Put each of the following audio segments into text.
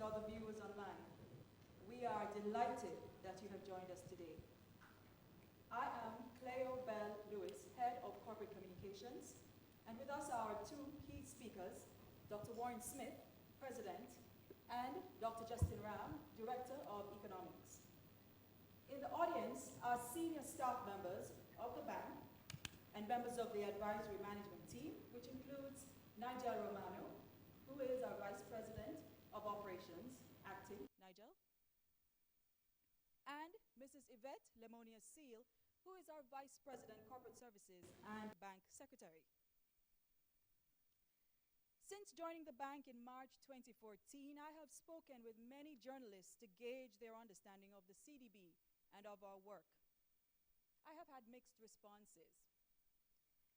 all the viewers online. We are delighted that you have joined us today. I am Cleo Bell Lewis, Head of Corporate Communications, and with us are two key speakers, Dr. Warren Smith, President, and Dr. Justin Ram, Director of Economics. In the audience are senior staff members of the bank and members of the advisory management team, which includes Nigel Romano, who is our Vice President of Operations, acting. Nigel? And Mrs. Yvette Lemonia Seal, who is our Vice President, Corporate Services and Bank Secretary. Since joining the bank in March 2014, I have spoken with many journalists to gauge their understanding of the CDB and of our work. I have had mixed responses.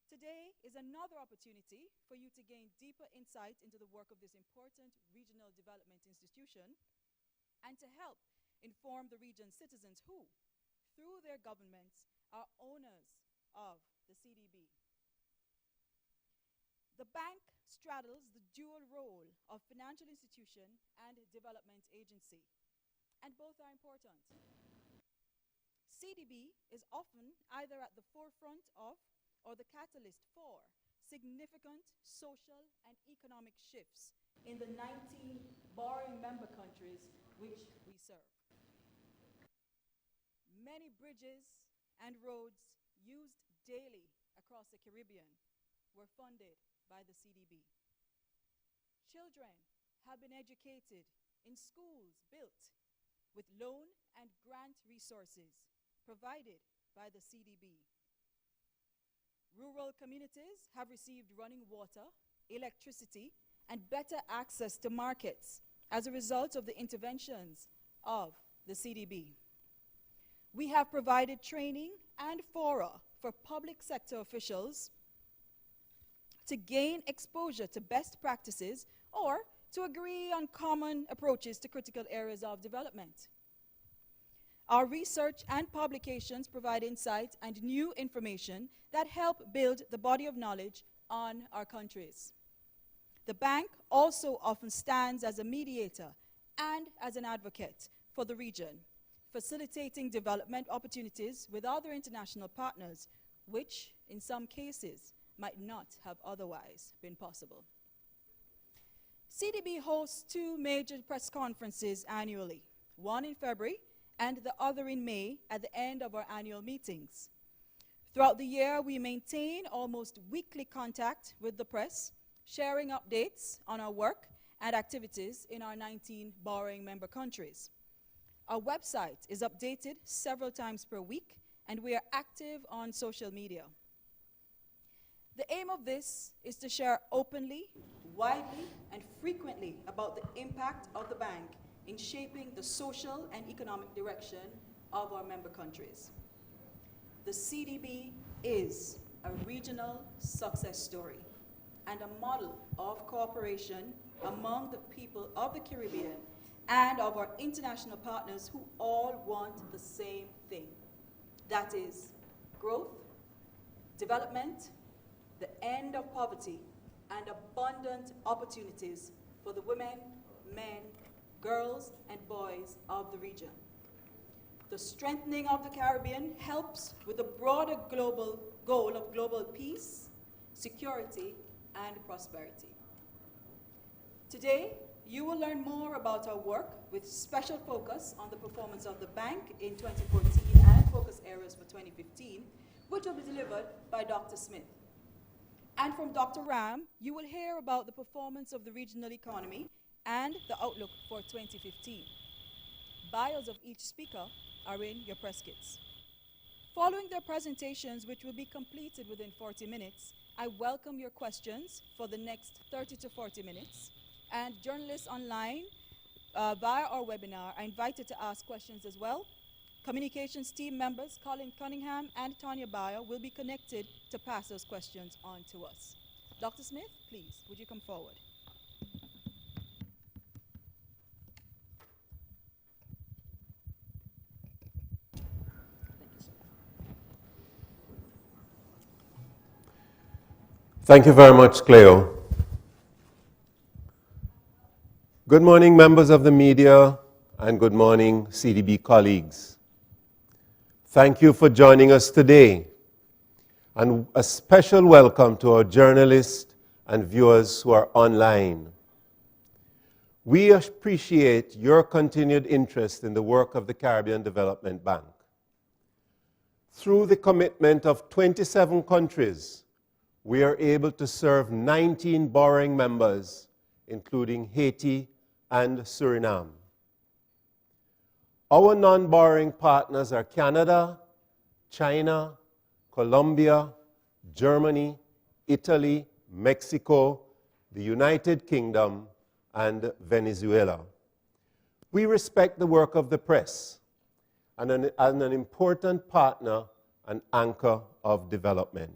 Today is another opportunity for you to gain deeper insight into the work of this important regional development institution and to help inform the region's citizens who, through their governments, are owners of the CDB. The bank straddles the dual role of financial institution and development agency, and both are important. CDB is often either at the forefront of or the catalyst for significant social and economic shifts in the 19 borrowing member countries which we serve. Many bridges and roads used daily across the Caribbean were funded by the CDB. Children have been educated in schools built with loan and grant resources provided by the CDB. Rural communities have received running water, electricity, and better access to markets as a result of the interventions of the CDB. We have provided training and fora for public sector officials to gain exposure to best practices or to agree on common approaches to critical areas of development. Our research and publications provide insight and new information that help build the body of knowledge on our countries. The bank also often stands as a mediator and as an advocate for the region, facilitating development opportunities with other international partners, which in some cases might not have otherwise been possible. CDB hosts two major press conferences annually, one in February and the other in May at the end of our annual meetings. Throughout the year, we maintain almost weekly contact with the press, sharing updates on our work and activities in our 19 borrowing member countries. Our website is updated several times per week, and we are active on social media. The aim of this is to share openly, widely, and frequently about the impact of the bank in shaping the social and economic direction of our member countries. The CDB is a regional success story and a model of cooperation among the people of the Caribbean and of our international partners who all want the same thing. That is growth, development, the end of poverty, and abundant opportunities for the women, men, girls, and boys of the region. The strengthening of the Caribbean helps with the broader global goal of global peace, security, and prosperity. Today, you will learn more about our work with special focus on the performance of the bank in 2014 and focus areas for 2015, which will be delivered by Dr. Smith. And from Dr. Ram, you will hear about the performance of the regional economy and the outlook for 2015. Bios of each speaker are in your press kits. Following their presentations, which will be completed within 40 minutes, I welcome your questions for the next 30 to 40 minutes. And journalists online via our webinar are invited to ask questions as well. Communications team members Colin Cunningham and Tanya Bayer will be connected to pass those questions on to us. Dr. Smith, please, would you come forward? Thank you very much, Cleo. Good morning, members of the media, and good morning, CDB colleagues. Thank you for joining us today, and a special welcome to our journalists and viewers who are online. We appreciate your continued interest in the work of the Caribbean Development Bank. Through the commitment of 27 countries, we are able to serve 19 borrowing members, including Haiti and Suriname. Our non-borrowing partners are Canada, China, Colombia, Germany, Italy, Mexico, the United Kingdom, and Venezuela. We respect the work of the press and an important partner and anchor of development.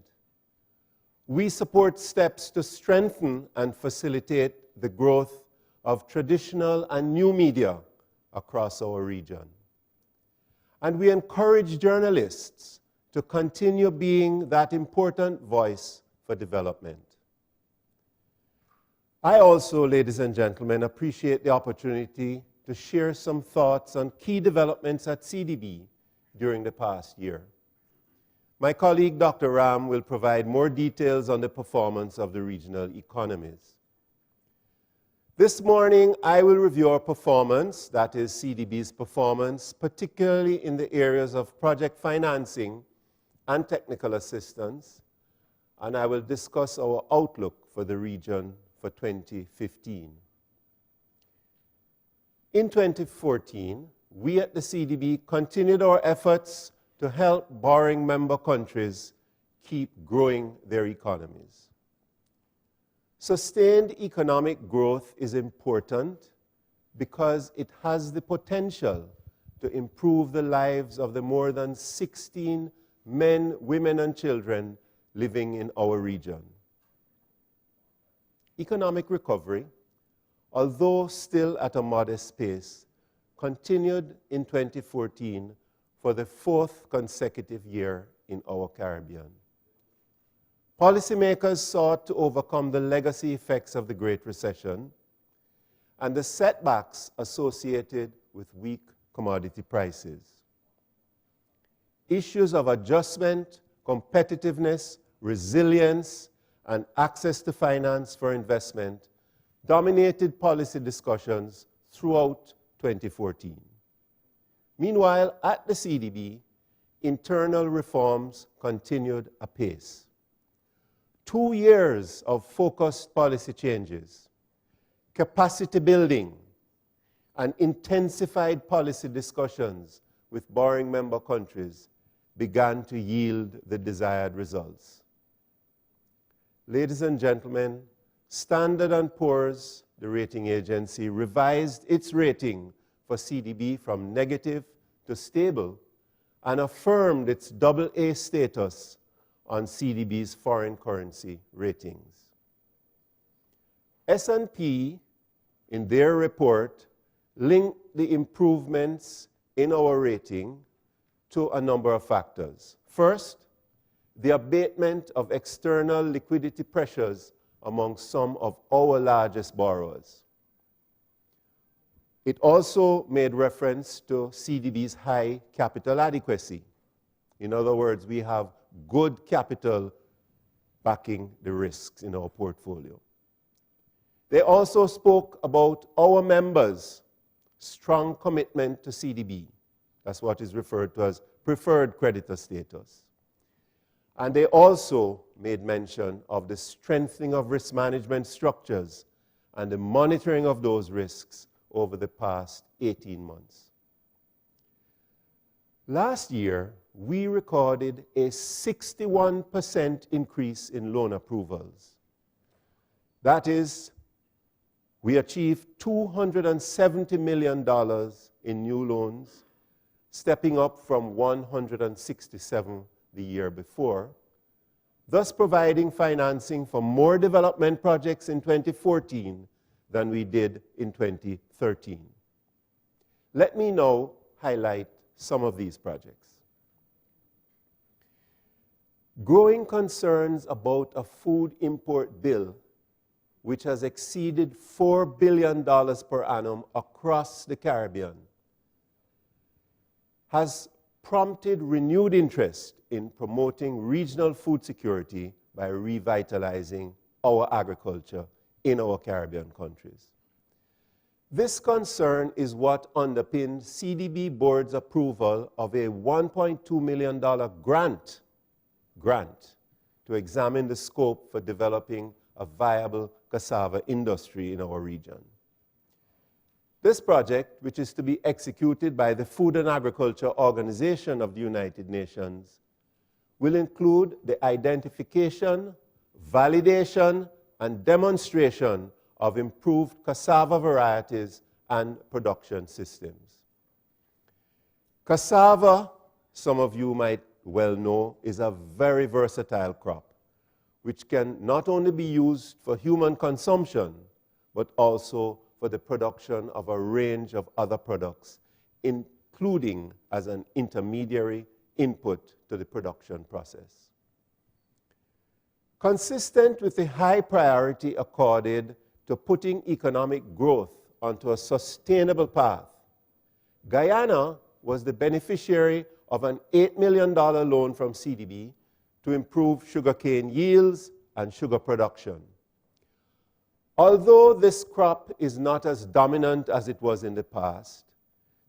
We support steps to strengthen and facilitate the growth of traditional and new media across our region. And we encourage journalists to continue being that important voice for development. I also, ladies and gentlemen, appreciate the opportunity to share some thoughts on key developments at CDB during the past year. My colleague, Dr. Ram, will provide more details on the performance of the regional economies. This morning, I will review our performance, that is CDB's performance, particularly in the areas of project financing and technical assistance, and I will discuss our outlook for the region for 2015. In 2014, we at the CDB continued our efforts to help borrowing member countries keep growing their economies. Sustained economic growth is important because it has the potential to improve the lives of the more than 16 men, women, and children living in our region. Economic recovery, although still at a modest pace, continued in 2014 for the fourth consecutive year in our Caribbean. Policymakers sought to overcome the legacy effects of the Great Recession and the setbacks associated with weak commodity prices. Issues of adjustment, competitiveness, resilience, and access to finance for investment dominated policy discussions throughout 2014. Meanwhile, at the CDB, internal reforms continued apace. 2 years of focused policy changes, capacity building, and intensified policy discussions with borrowing member countries began to yield the desired results. Ladies and gentlemen, Standard & Poor's, the rating agency, revised its rating for CDB from negative to stable and affirmed its AA status on CDB's foreign currency ratings. S&P, in their report, linked the improvements in our rating to a number of factors. First, the abatement of external liquidity pressures among some of our largest borrowers. It also made reference to CDB's high capital adequacy. In other words, we have good capital backing the risks in our portfolio. They also spoke about our members' strong commitment to CDB. That's what is referred to as preferred creditor status. And they also made mention of the strengthening of risk management structures and the monitoring of those risks over the past 18 months. Last year, we recorded a 61% increase in loan approvals. That is, we achieved $270 million in new loans, stepping up from 167 the year before, thus providing financing for more development projects in 2014 than we did in 2013. Let me now highlight some of these projects. Growing concerns about a food import bill which has exceeded $4 billion per annum across the Caribbean, has prompted renewed interest in promoting regional food security by revitalizing our agriculture in our Caribbean countries. This concern is what underpinned CDB Board's approval of a $1.2 million grant to examine the scope for developing a viable cassava industry in our region. This project, which is to be executed by the Food and Agriculture Organization of the United Nations, will include the identification, validation, and demonstration of improved cassava varieties and production systems. Cassava, some of you might well know, is a very versatile crop, which can not only be used for human consumption, but also for the production of a range of other products, including as an intermediary input to the production process. Consistent with the high priority accorded to putting economic growth onto a sustainable path, Guyana was the beneficiary of an $8 million loan from CDB to improve sugarcane yields and sugar production. Although this crop is not as dominant as it was in the past,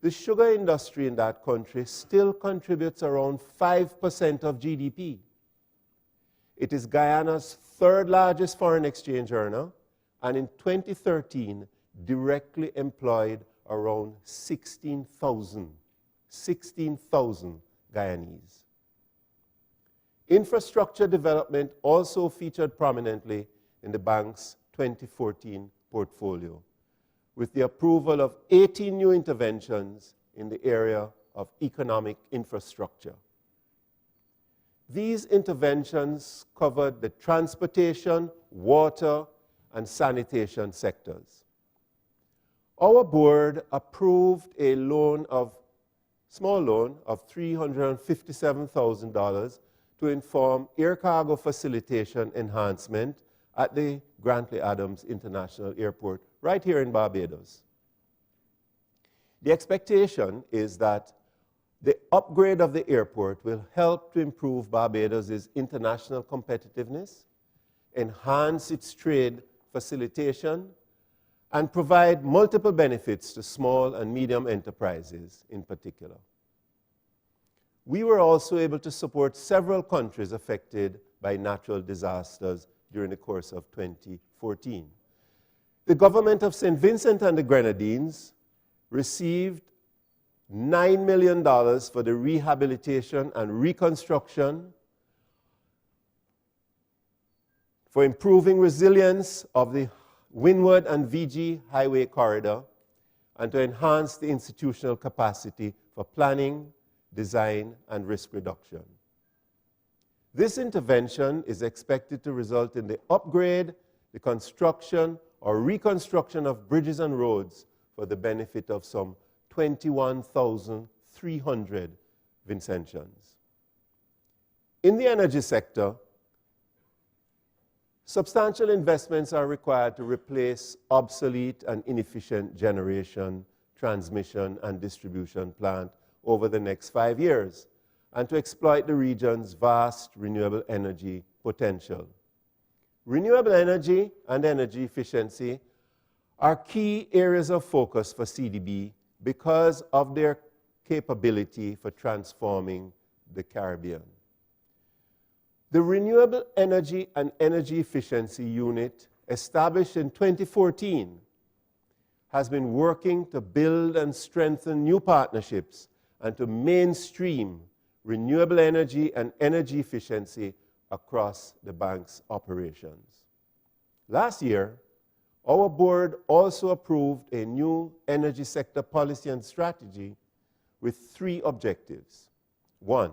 the sugar industry in that country still contributes around 5% of GDP. It is Guyana's third largest foreign exchange earner, and in 2013 directly employed around 16,000 Guyanese. Infrastructure development also featured prominently in the bank's 2014 portfolio, with the approval of 18 new interventions in the area of economic infrastructure. These interventions covered the transportation, water, and sanitation sectors. Our board approved a small loan of $357,000 to inform air cargo facilitation enhancement at the Grantley Adams International Airport right here in Barbados. The expectation is that the upgrade of the airport will help to improve Barbados' international competitiveness, enhance its trade facilitation, and provide multiple benefits to small and medium enterprises in particular. We were also able to support several countries affected by natural disasters during the course of 2014. The government of St. Vincent and the Grenadines received $9 million for the rehabilitation and reconstruction, for improving resilience of the Windward and VG Highway Corridor, and to enhance the institutional capacity for planning, design, and risk reduction. This intervention is expected to result in the upgrade, the construction, or reconstruction of bridges and roads for the benefit of some 21,300 Vincentians. In the energy sector, substantial investments are required to replace obsolete and inefficient generation, transmission, and distribution plant over the next 5 years, and to exploit the region's vast renewable energy potential. Renewable energy and energy efficiency are key areas of focus for CDB because of their capability for transforming the Caribbean. The Renewable Energy and Energy Efficiency Unit, established in 2014, has been working to build and strengthen new partnerships and to mainstream renewable energy and energy efficiency across the bank's operations. Last year, our board also approved a new energy sector policy and strategy with 3 objectives. 1,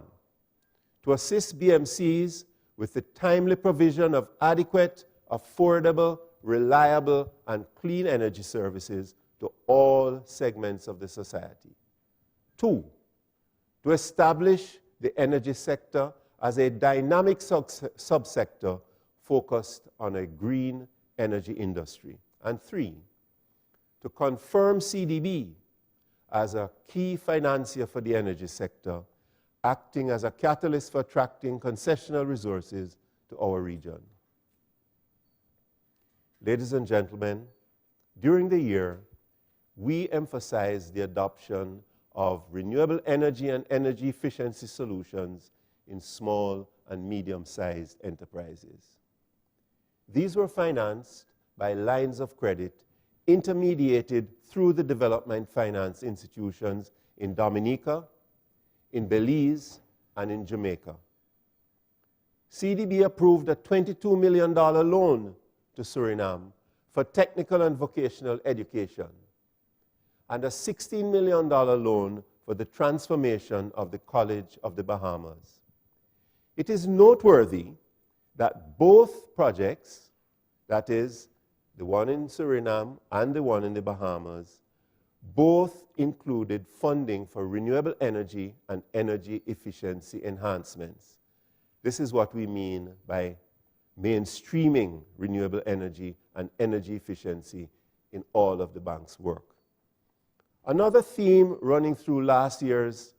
to assist BMCs with the timely provision of adequate, affordable, reliable, and clean energy services to all segments of the society. 2, to establish the energy sector as a dynamic subsector focused on a green energy industry. And 3, to confirm CDB as a key financier for the energy sector, acting as a catalyst for attracting concessional resources to our region. Ladies and gentlemen, during the year, we emphasized the adoption of renewable energy and energy efficiency solutions in small and medium-sized enterprises. These were financed by lines of credit intermediated through the development finance institutions in Dominica, in Belize, and in Jamaica. CDB approved a $22 million loan to Suriname for technical and vocational education, and a $16 million loan for the transformation of the College of the Bahamas. It is noteworthy that both projects, that is, the one in Suriname and the one in the Bahamas, both included funding for renewable energy and energy efficiency enhancements. This is what we mean by mainstreaming renewable energy and energy efficiency in all of the bank's work. Another theme running through last year's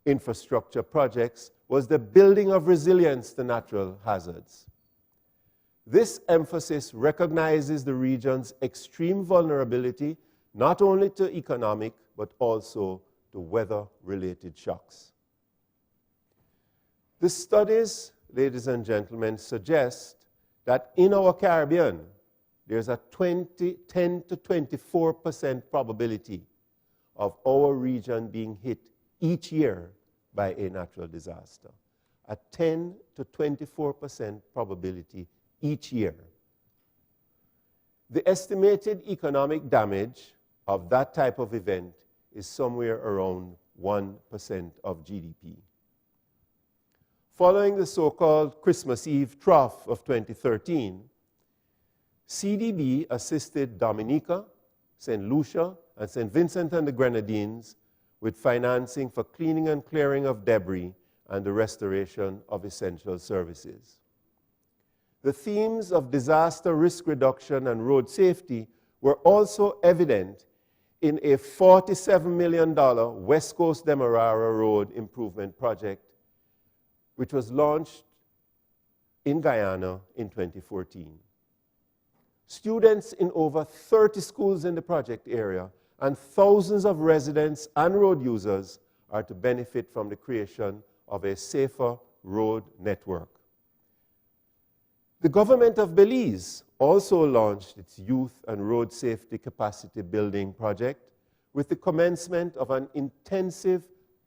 infrastructure projects was the building of resilience to natural hazards. This emphasis recognizes the region's extreme vulnerability not only to economic but also to weather-related shocks. The studies, ladies and gentlemen, suggest that in our Caribbean, there's a 10 to 24% probability of our region being hit each year by a natural disaster. A 10 to 24% probability each year. The estimated economic damage of that type of event is somewhere around 1% of GDP. Following the so-called Christmas Eve trough of 2013, CDB assisted Dominica, St. Lucia, and St. Vincent and the Grenadines with financing for cleaning and clearing of debris and the restoration of essential services. The themes of disaster risk reduction and road safety were also evident in a $47 million West Coast Demerara Road improvement project, which was launched in Guyana in 2014. Students in over 30 schools in the project area and thousands of residents and road users are to benefit from the creation of a safer road network. The government of Belize also launched its youth and road safety capacity building project with the commencement of an intensive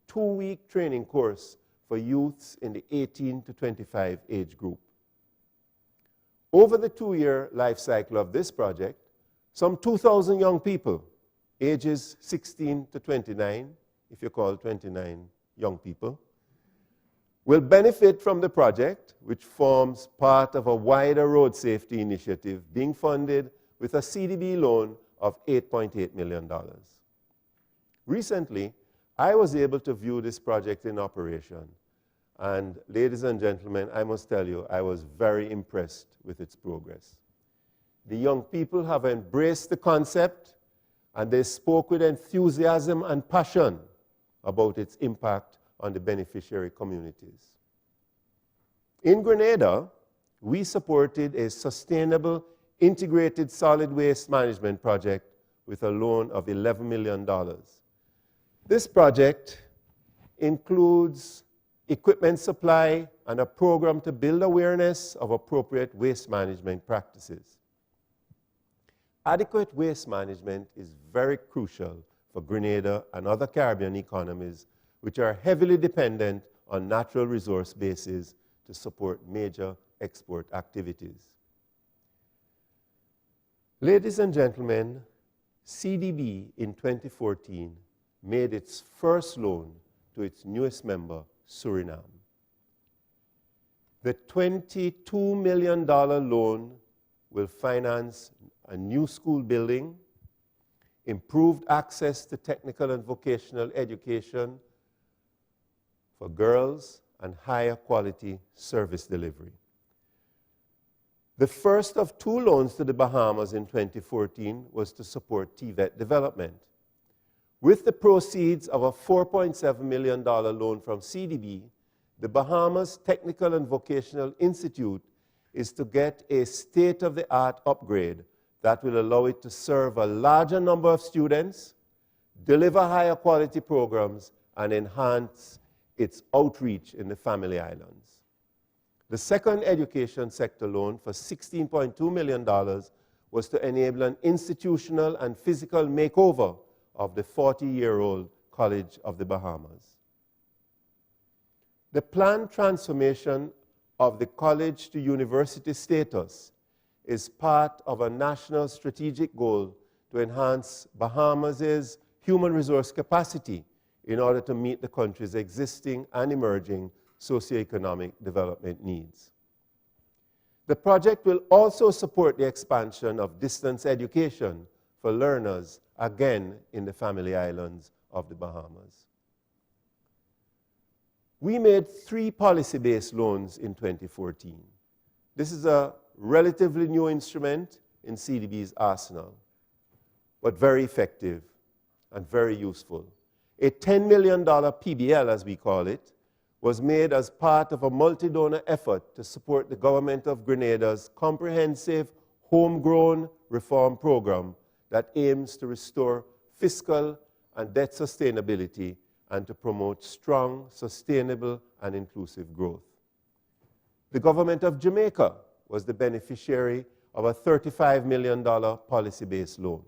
2-week training course for youths in the 18 to 25 age group. Over the 2-year life cycle of this project, some 2,000 young people, ages 16 to 29, if you call 29 young people, will benefit from the project, which forms part of a wider road safety initiative being funded with a CDB loan of $8.8 million. Recently, I was able to view this project in operation. And ladies and gentlemen, I must tell you, I was very impressed with its progress. The young people have embraced the concept, and they spoke with enthusiasm and passion about its impact on the beneficiary communities. In Grenada, we supported a sustainable integrated solid waste management project with a loan of $11 million. This project includes equipment supply and a program to build awareness of appropriate waste management practices. Adequate waste management is very crucial for Grenada and other Caribbean economies which are heavily dependent on natural resource bases to support major export activities. Ladies and gentlemen, CDB in 2014 made its first loan to its newest member, Suriname. The $22 million loan will finance a new school building, improved access to technical and vocational education for girls, and higher quality service delivery. The first of 2 loans to the Bahamas in 2014 was to support TVET development. With the proceeds of a $4.7 million loan from CDB, the Bahamas Technical and Vocational Institute is to get a state-of-the-art upgrade that will allow it to serve a larger number of students, deliver higher quality programs, and enhance its outreach in the Family Islands. The second education sector loan for $16.2 million was to enable an institutional and physical makeover of the 40-year-old College of the Bahamas. The planned transformation of the college to university status is part of a national strategic goal to enhance Bahamas' human resource capacity in order to meet the country's existing and emerging socioeconomic development needs. The project will also support the expansion of distance education for learners, again in the Family Islands of the Bahamas. We made 3 policy-based loans in 2014. This is a relatively new instrument in CDB's arsenal, but very effective and very useful. A $10 million PBL, as we call it, was made as part of a multi-donor effort to support the government of Grenada's comprehensive homegrown reform program that aims to restore fiscal and debt sustainability and to promote strong, sustainable, and inclusive growth. The government of Jamaica was the beneficiary of a $35 million policy-based loan.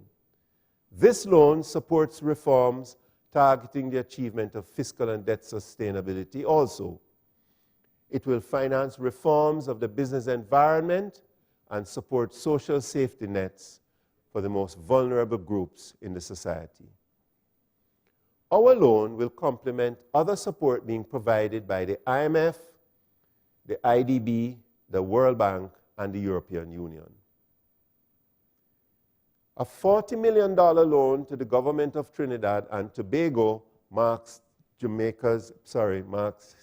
This loan supports reforms targeting the achievement of fiscal and debt sustainability also. It will finance reforms of the business environment and support social safety nets for the most vulnerable groups in the society. Our loan will complement other support being provided by the IMF, the IDB, the World Bank, and the European Union. A $40 million loan to the government of Trinidad and Tobago marks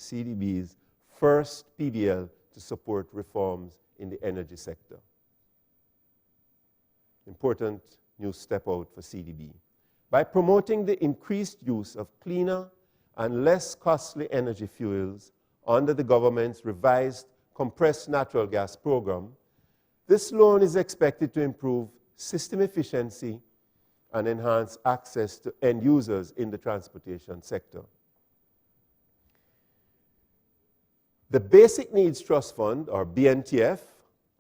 CDB's first PBL to support reforms in the energy sector. Important new step out for CDB. By promoting the increased use of cleaner and less costly energy fuels under the government's revised compressed natural gas program, this loan is expected to improve system efficiency and enhance access to end users in the transportation sector. The Basic Needs Trust Fund, or BNTF,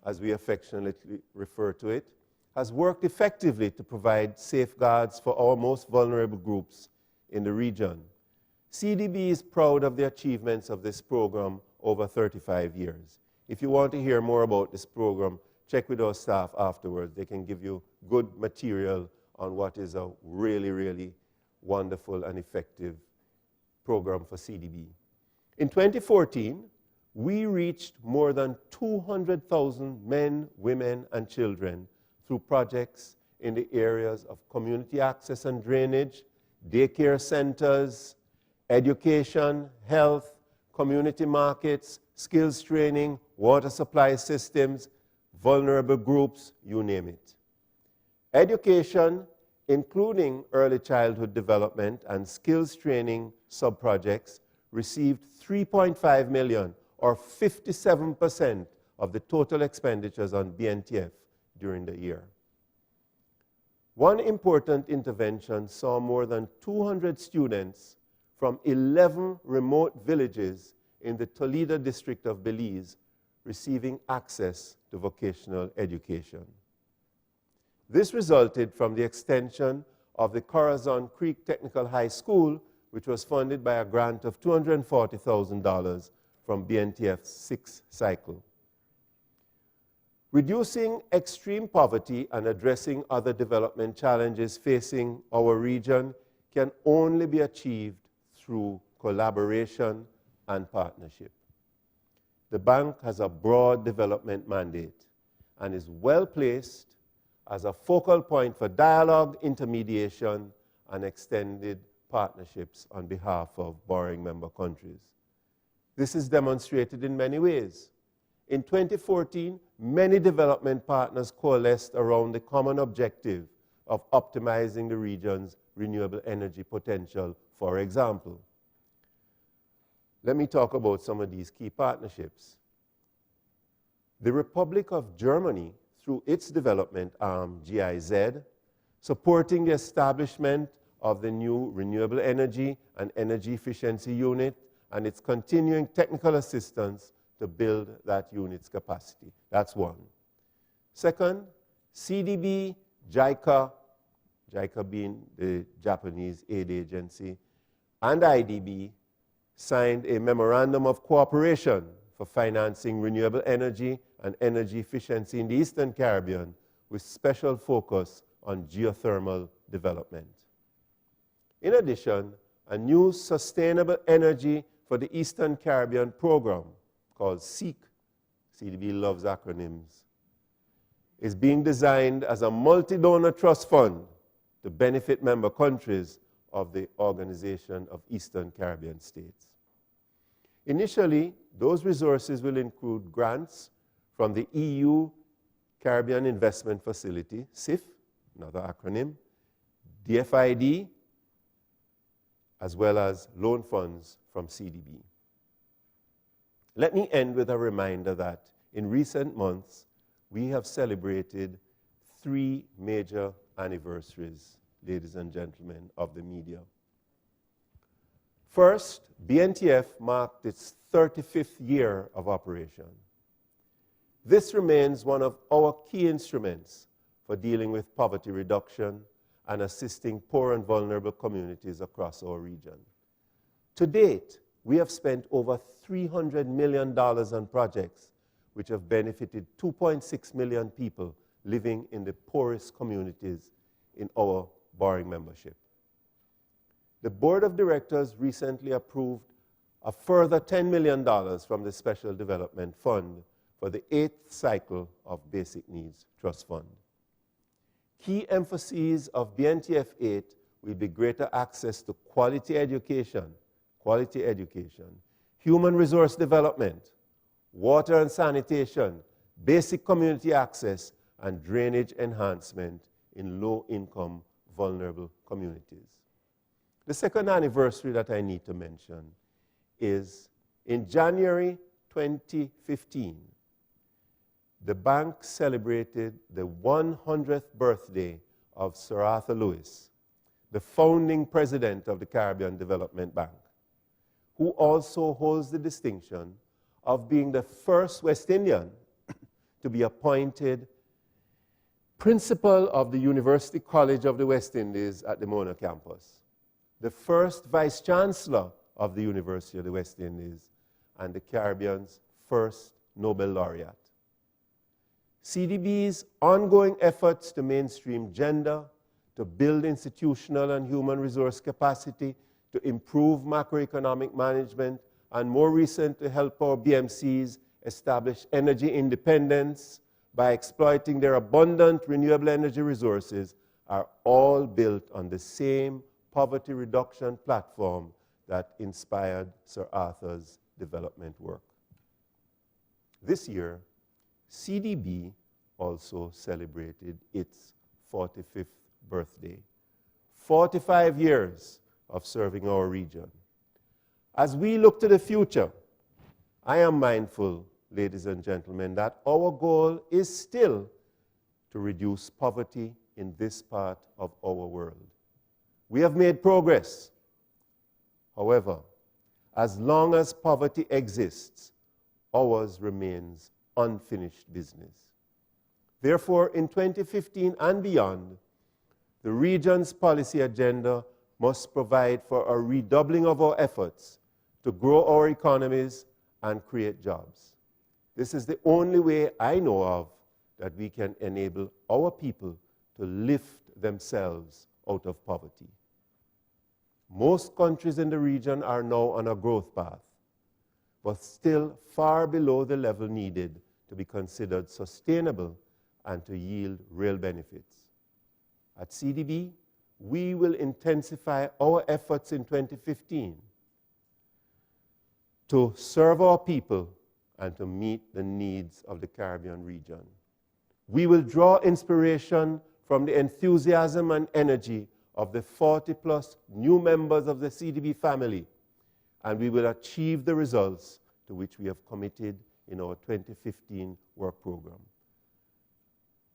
as we affectionately refer to it, has worked effectively to provide safeguards for our most vulnerable groups in the region. CDB is proud of the achievements of this program over 35 years. If you want to hear more about this program, check with our staff afterwards. They can give you good material on what is a really, really wonderful and effective program for CDB. In 2014, we reached more than 200,000 men, women, and children through projects in the areas of community access and drainage, daycare centers, education, health, community markets, skills training, water supply systems, vulnerable groups, you name it. Education, including early childhood development and skills training sub-projects, received $3.5 million, or 57% of the total expenditures on BNTF during the year. One important intervention saw more than 200 students from 11 remote villages in the Toledo district of Belize receiving access to vocational education. This resulted from the extension of the Corazon Creek Technical High School, which was funded by a grant of $240,000 from BNTF's 6th cycle. Reducing extreme poverty and addressing other development challenges facing our region can only be achieved through collaboration and partnership. The bank has a broad development mandate and is well placed as a focal point for dialogue, intermediation, and extended partnerships on behalf of borrowing member countries. This is demonstrated in many ways. In 2014, many development partners coalesced around the common objective of optimizing the region's renewable energy potential, for example. Let me talk about some of these key partnerships. The Republic of Germany, through its development arm, GIZ, supporting the establishment of the new Renewable Energy and Energy Efficiency Unit and its continuing technical assistance to build that unit's capacity. That's one. Second, CDB, JICA being the Japanese aid agency, and IDB signed a memorandum of cooperation for financing renewable energy and energy efficiency in the Eastern Caribbean with special focus on geothermal development. In addition, a new Sustainable Energy for the Eastern Caribbean program called SEEK, CDB loves acronyms, is being designed as a multi-donor trust fund to benefit member countries of the Organization of Eastern Caribbean States. Initially, those resources will include grants from the EU Caribbean Investment Facility, CIF, another acronym, DFID, as well as loan funds from CDB. Let me end with a reminder that in recent months, we have celebrated 3 major anniversaries, ladies and gentlemen of the media. First, BNTF marked its 35th year of operation. This remains one of our key instruments for dealing with poverty reduction and assisting poor and vulnerable communities across our region. To date, we have spent over $300 million on projects which have benefited 2.6 million people living in the poorest communities in our borrowing membership. The Board of Directors recently approved a further $10 million from the Special Development Fund for the 8th cycle of Basic Needs Trust Fund. Key emphases of BNTF 8 will be greater access to quality education, human resource development, water and sanitation, basic community access, and drainage enhancement in low-income, vulnerable communities. The second anniversary that I need to mention is in January 2015, the bank celebrated the 100th birthday of Sir Arthur Lewis, the founding president of the Caribbean Development Bank, who also holds the distinction of being the first West Indian to be appointed principal of the University College of the West Indies at the Mona campus, the first vice-chancellor of the University of the West Indies, and the Caribbean's first Nobel laureate. CDB's ongoing efforts to mainstream gender, to build institutional and human resource capacity, to improve macroeconomic management, and more recent, to help our BMCs establish energy independence by exploiting their abundant renewable energy resources, are all built on the same poverty reduction platform that inspired Sir Arthur's development work. This year, CDB also celebrated its 45th birthday. 45 years of serving our region. As we look to the future, I am mindful, ladies and gentlemen, that our goal is still to reduce poverty in this part of our world. We have made progress. However, as long as poverty exists, ours remains unfinished business. Therefore, in 2015 and beyond, the region's policy agenda must provide for a redoubling of our efforts to grow our economies and create jobs. This is the only way I know of that we can enable our people to lift themselves out of poverty. Most countries in the region are now on a growth path, but still far below the level needed to be considered sustainable and to yield real benefits. At CDB, we will intensify our efforts in 2015 to serve our people and to meet the needs of the Caribbean region. We will draw inspiration from the enthusiasm and energy of the 40+ new members of the CDB family, and we will achieve the results to which we have committed in our 2015 work program.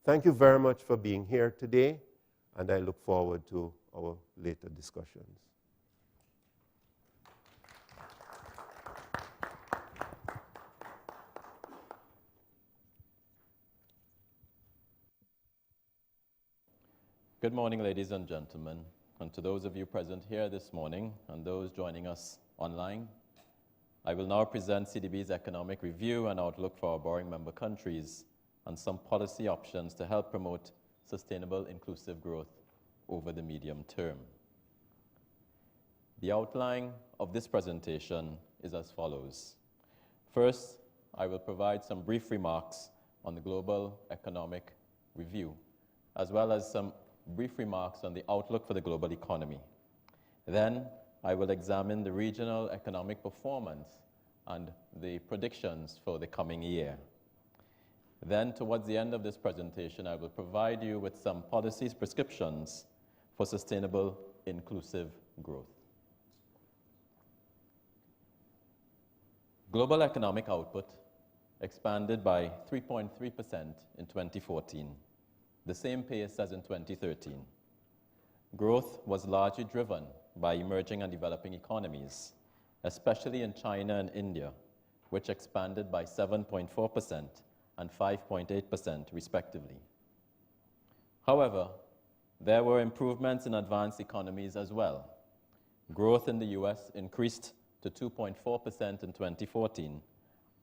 Thank you very much for being here today, and I look forward to our later discussions. Good morning, ladies and gentlemen, and to those of you present here this morning and those joining us online. I will now present CDB's economic review and outlook for our borrowing member countries and some policy options to help promote sustainable, inclusive growth over the medium term. The outline of this presentation is as follows. First, I will provide some brief remarks on the global economic review, as well as some brief remarks on the outlook for the global economy. Then, I will examine the regional economic performance and the predictions for the coming year. Then, towards the end of this presentation, I will provide you with some policies prescriptions for sustainable, inclusive growth. Global economic output expanded by 3.3% in 2014, the same pace as in 2013. Growth was largely driven by emerging and developing economies, especially in China and India, which expanded by 7.4% and 5.8% respectively. However, there were improvements in advanced economies as well. Growth in the US increased to 2.4% in 2014,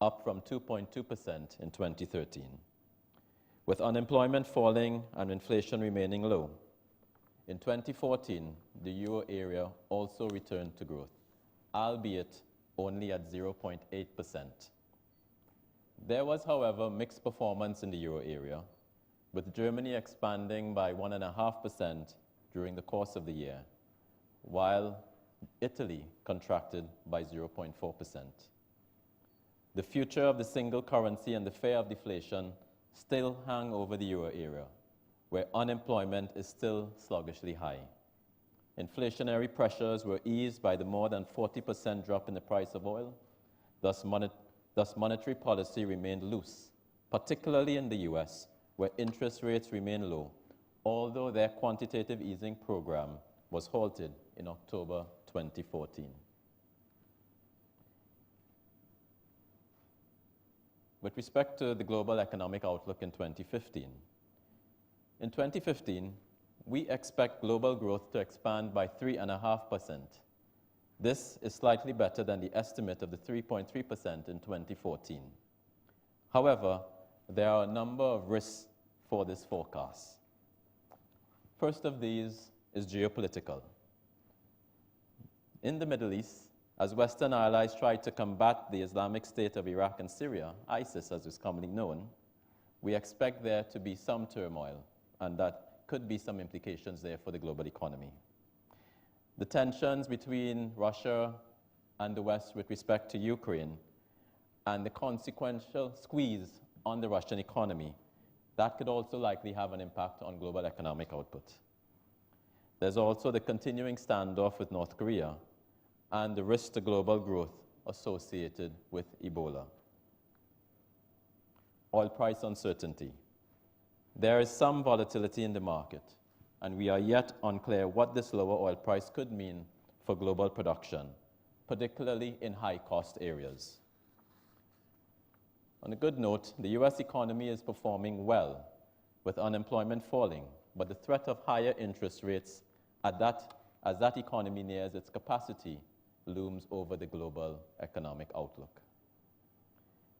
up from 2.2% in 2013. With unemployment falling and inflation remaining low, in 2014, the euro area also returned to growth, albeit only at 0.8%. There was, however, mixed performance in the euro area, with Germany expanding by 1.5% during the course of the year, while Italy contracted by 0.4%. The future of the single currency and the fear of deflation still hang over the euro area, where unemployment is still sluggishly high. Inflationary pressures were eased by the more than 40% drop in the price of oil. Thus, monetary policy remained loose, particularly in the US, where interest rates remain low, although their quantitative easing program was halted in October 2014. With respect to the global economic outlook in 2015, in 2015, we expect global growth to expand by 3.5%. This is slightly better than the estimate of the 3.3% in 2014. However, there are a number of risks for this forecast. First of these is geopolitical. In the Middle East, as Western allies tried to combat the Islamic State of Iraq and Syria, ISIS as is commonly known, we expect there to be some turmoil, and that could be some implications there for the global economy. The tensions between Russia and the West with respect to Ukraine and the consequential squeeze on the Russian economy, that could also likely have an impact on global economic output. There's also the continuing standoff with North Korea and the risk to global growth associated with Ebola. Oil price uncertainty. There is some volatility in the market, and we are yet unclear what this lower oil price could mean for global production, particularly in high-cost areas. On a good note, the US economy is performing well, with unemployment falling, but the threat of higher interest rates as that economy nears its capacity looms over the global economic outlook.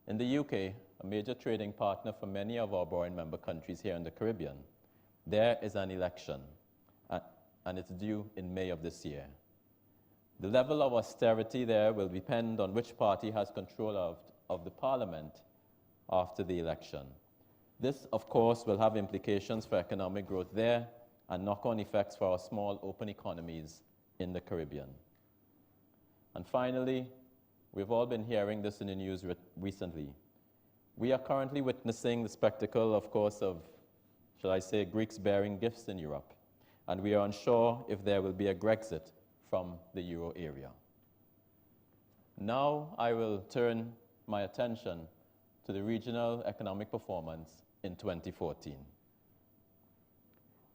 In the UK, a major trading partner for many of our borrowing member countries here in the Caribbean, there is an election, and it's due in May of this year. The level of austerity there will depend on which party has control of the parliament after the election. This, of course, will have implications for economic growth there and knock-on effects for our small open economies in the Caribbean. And finally, We've all been hearing this in the news recently. We are currently witnessing the spectacle, of course, of, shall I say, Greeks bearing gifts in Europe, and we are unsure if there will be a Grexit from the euro area. Now I will turn my attention to the regional economic performance in 2014.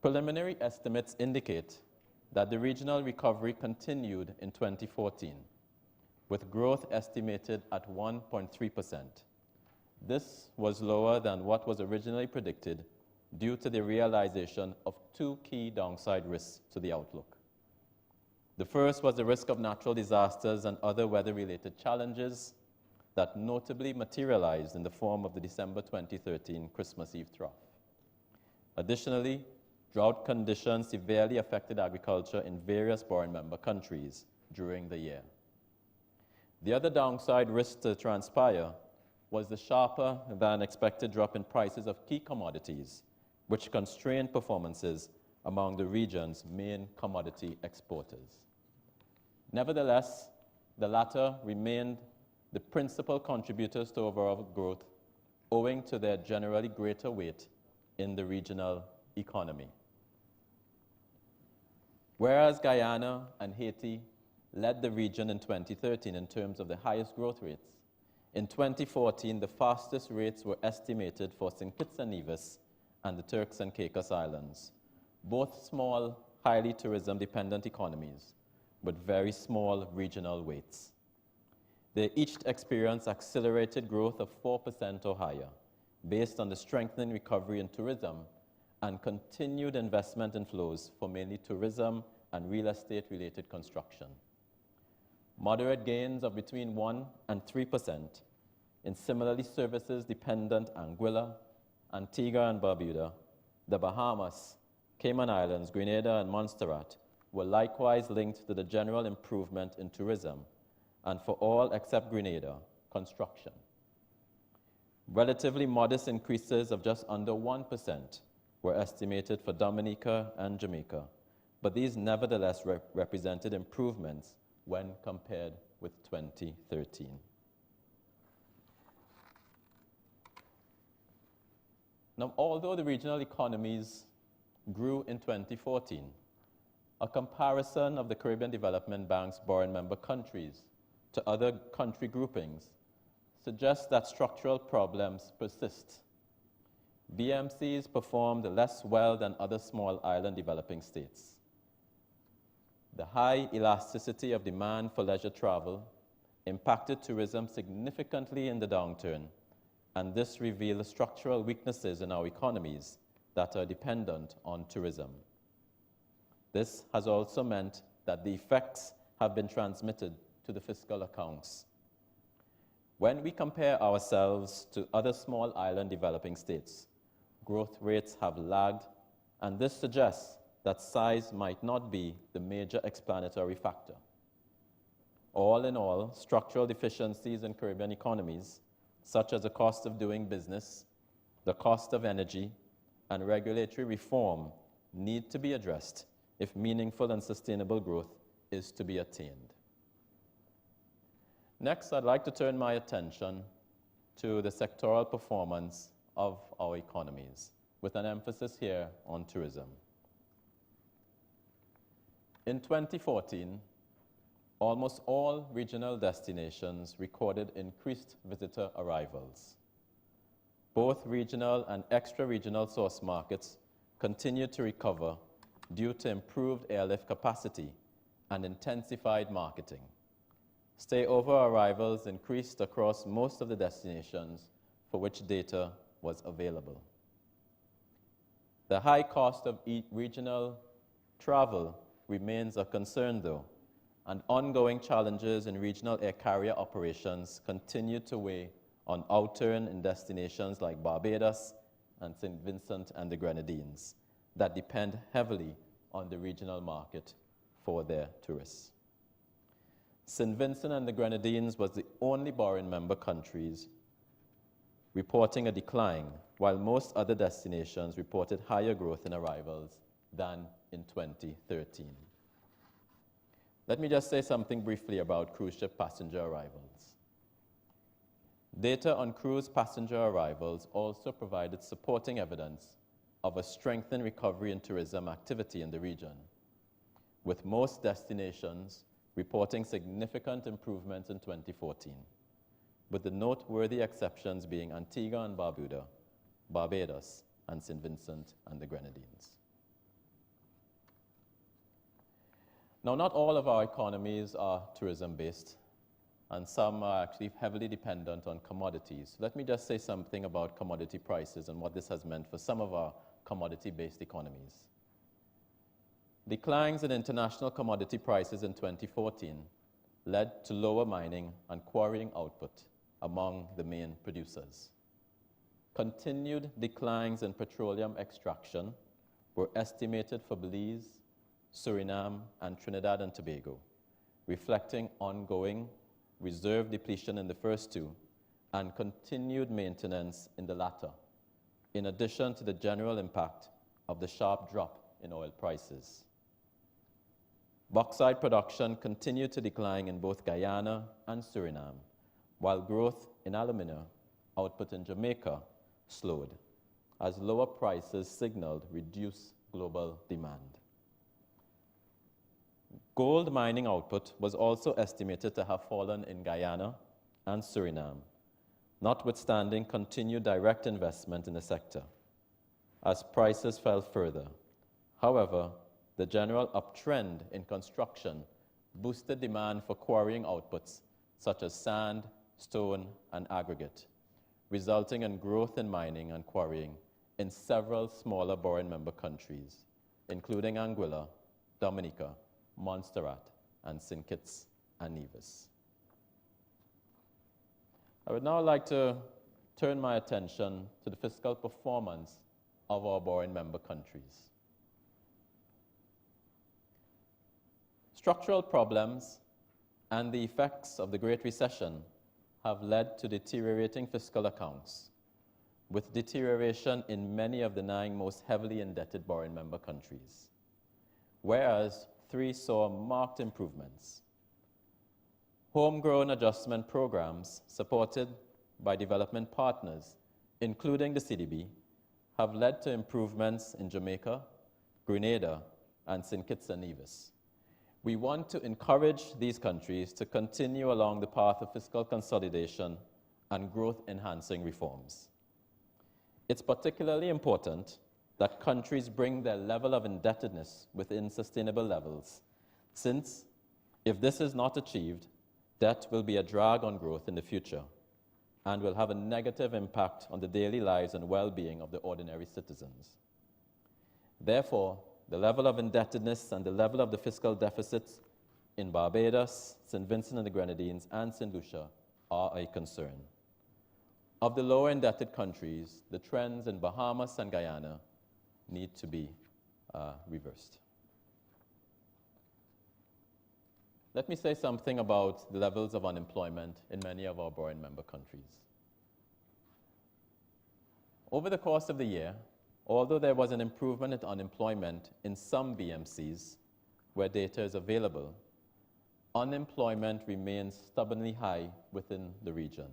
Preliminary estimates indicate that the regional recovery continued in 2014, with growth estimated at 1.3%. This was lower than what was originally predicted due to the realization of two key downside risks to the outlook. The first was the risk of natural disasters and other weather-related challenges that notably materialized in the form of the December 2013 Christmas Eve trough. Additionally, drought conditions severely affected agriculture in various foreign member countries during the year. The other downside risk to transpire was the sharper than expected drop in prices of key commodities, which constrained performances among the region's main commodity exporters. Nevertheless, the latter remained the principal contributors to overall growth, owing to their generally greater weight in the regional economy. Whereas Guyana and Haiti led the region in 2013 in terms of the highest growth rates, in 2014, the fastest rates were estimated for St. Kitts and Nevis and the Turks and Caicos Islands, both small, highly tourism-dependent economies with very small regional weights. They each experienced accelerated growth of 4% or higher, based on the strengthening recovery in tourism and continued investment inflows for mainly tourism and real estate-related construction. Moderate gains of between 1% and 3% in similarly services-dependent Anguilla, Antigua and Barbuda, the Bahamas, Cayman Islands, Grenada and Montserrat were likewise linked to the general improvement in tourism, and for all except Grenada, construction. Relatively modest increases of just under 1% were estimated for Dominica and Jamaica, but these nevertheless represented improvements when compared with 2013. Now, although the regional economies grew in 2014, a comparison of the Caribbean Development Bank's borrowing member countries to other country groupings suggests that structural problems persist. BMCs performed less well than other small island developing states. The high elasticity of demand for leisure travel impacted tourism significantly in the downturn, and this revealed structural weaknesses in our economies that are dependent on tourism. This has also meant that the effects have been transmitted to the fiscal accounts. When we compare ourselves to other small island developing states, growth rates have lagged, and this suggests that size might not be the major explanatory factor. All in all, structural deficiencies in Caribbean economies, such as the cost of doing business, the cost of energy, and regulatory reform, need to be addressed if meaningful and sustainable growth is to be attained. Next, I'd like to turn my attention to the sectoral performance of our economies, with an emphasis here on tourism. In 2014, almost all regional destinations recorded increased visitor arrivals. Both regional and extra-regional source markets continued to recover due to improved airlift capacity and intensified marketing. Stayover arrivals increased across most of the destinations for which data was available. The high cost of regional travel remains a concern, though, and ongoing challenges in regional air carrier operations continue to weigh on outturn in destinations like Barbados and St. Vincent and the Grenadines that depend heavily on the regional market for their tourists. St. Vincent and the Grenadines was the only borrowing member countries reporting a decline, while most other destinations reported higher growth in arrivals than in 2013. Let me just say something briefly about cruise ship passenger arrivals. Data on cruise passenger arrivals also provided supporting evidence of a strengthened recovery in tourism activity in the region, with most destinations reporting significant improvements in 2014, with the noteworthy exceptions being Antigua and Barbuda, Barbados, and St. Vincent and the Grenadines. Now, not all of our economies are tourism-based, and some are actually heavily dependent on commodities. Let me just say something about commodity prices and what this has meant for some of our commodity-based economies. Declines in international commodity prices in 2014 led to lower mining and quarrying output among the main producers. Continued declines in petroleum extraction were estimated for Belize, Suriname, and Trinidad and Tobago, reflecting ongoing reserve depletion in the first two and continued maintenance in the latter, in addition to the general impact of the sharp drop in oil prices. Bauxite production continued to decline in both Guyana and Suriname, while growth in alumina output in Jamaica slowed, as lower prices signaled reduced global demand. Gold mining output was also estimated to have fallen in Guyana and Suriname, notwithstanding continued direct investment in the sector, as prices fell further. However, the general uptrend in construction boosted demand for quarrying outputs such as sand, stone, and aggregate, resulting in growth in mining and quarrying in several smaller Borean member countries, including Anguilla, Dominica, Montserrat, and St. Kitts and Nevis. I would now like to turn my attention to the fiscal performance of our Borean member countries. Structural problems and the effects of the Great Recession have led to deteriorating fiscal accounts, with deterioration in many of the 9 most heavily indebted Borean member countries, whereas 3 saw marked improvements. Homegrown adjustment programs supported by development partners, including the CDB, have led to improvements in Jamaica, Grenada, and St. Kitts and Nevis. We want to encourage these countries to continue along the path of fiscal consolidation and growth-enhancing reforms. It's particularly important that countries bring their level of indebtedness within sustainable levels, since if this is not achieved, debt will be a drag on growth in the future and will have a negative impact on the daily lives and well-being of the ordinary citizens. Therefore, the level of indebtedness and the level of the fiscal deficits in Barbados, St. Vincent and the Grenadines, and St. Lucia are a concern. Of the lower indebted countries, the trends in Bahamas and Guyana need to be reversed. Let me say something about the levels of unemployment in many of our Borean member countries. Over the course of the year, although there was an improvement in unemployment in some BMCs where data is available, unemployment remains stubbornly high within the region.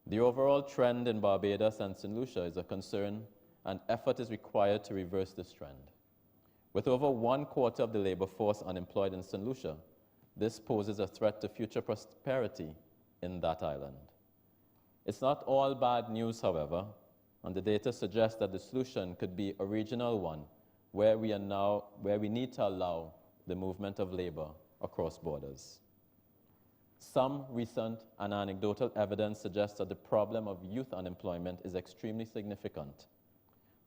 The overall trend in Barbados and St. Lucia is a concern, and effort is required to reverse this trend. With over 1/4 of the labor force unemployed in St. Lucia, this poses a threat to future prosperity in that island. It's not all bad news, however, and the data suggests that the solution could be a regional one where we need to allow the movement of labor across borders. Some recent and anecdotal evidence suggests that the problem of youth unemployment is extremely significant.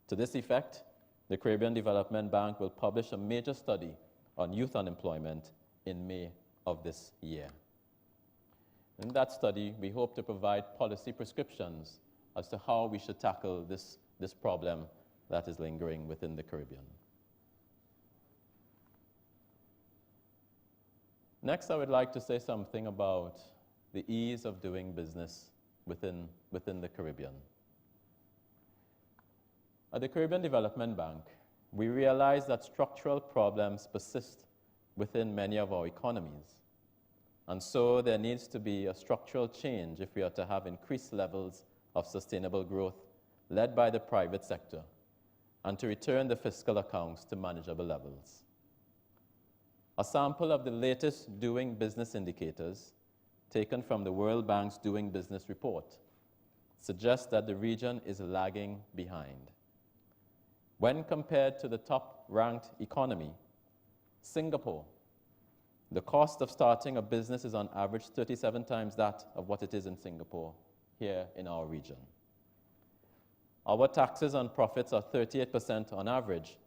To this effect, the Caribbean Development Bank will publish a major study on youth unemployment in May of this year. In that study, we hope to provide policy prescriptions as to how we should tackle this problem that is lingering within the Caribbean. Next, I would like to say something about the ease of doing business within the Caribbean. At the Caribbean Development Bank, we realize that structural problems persist within many of our economies. And so there needs to be a structural change if we are to have increased levels of sustainable growth led by the private sector and to return the fiscal accounts to manageable levels. A sample of the latest Doing Business indicators taken from the World Bank's Doing Business report suggests that the region is lagging behind. When compared to the top-ranked economy, Singapore, the cost of starting a business is on average 37 times that of what it is in Singapore here in our region. Our taxes on profits are 38% on average,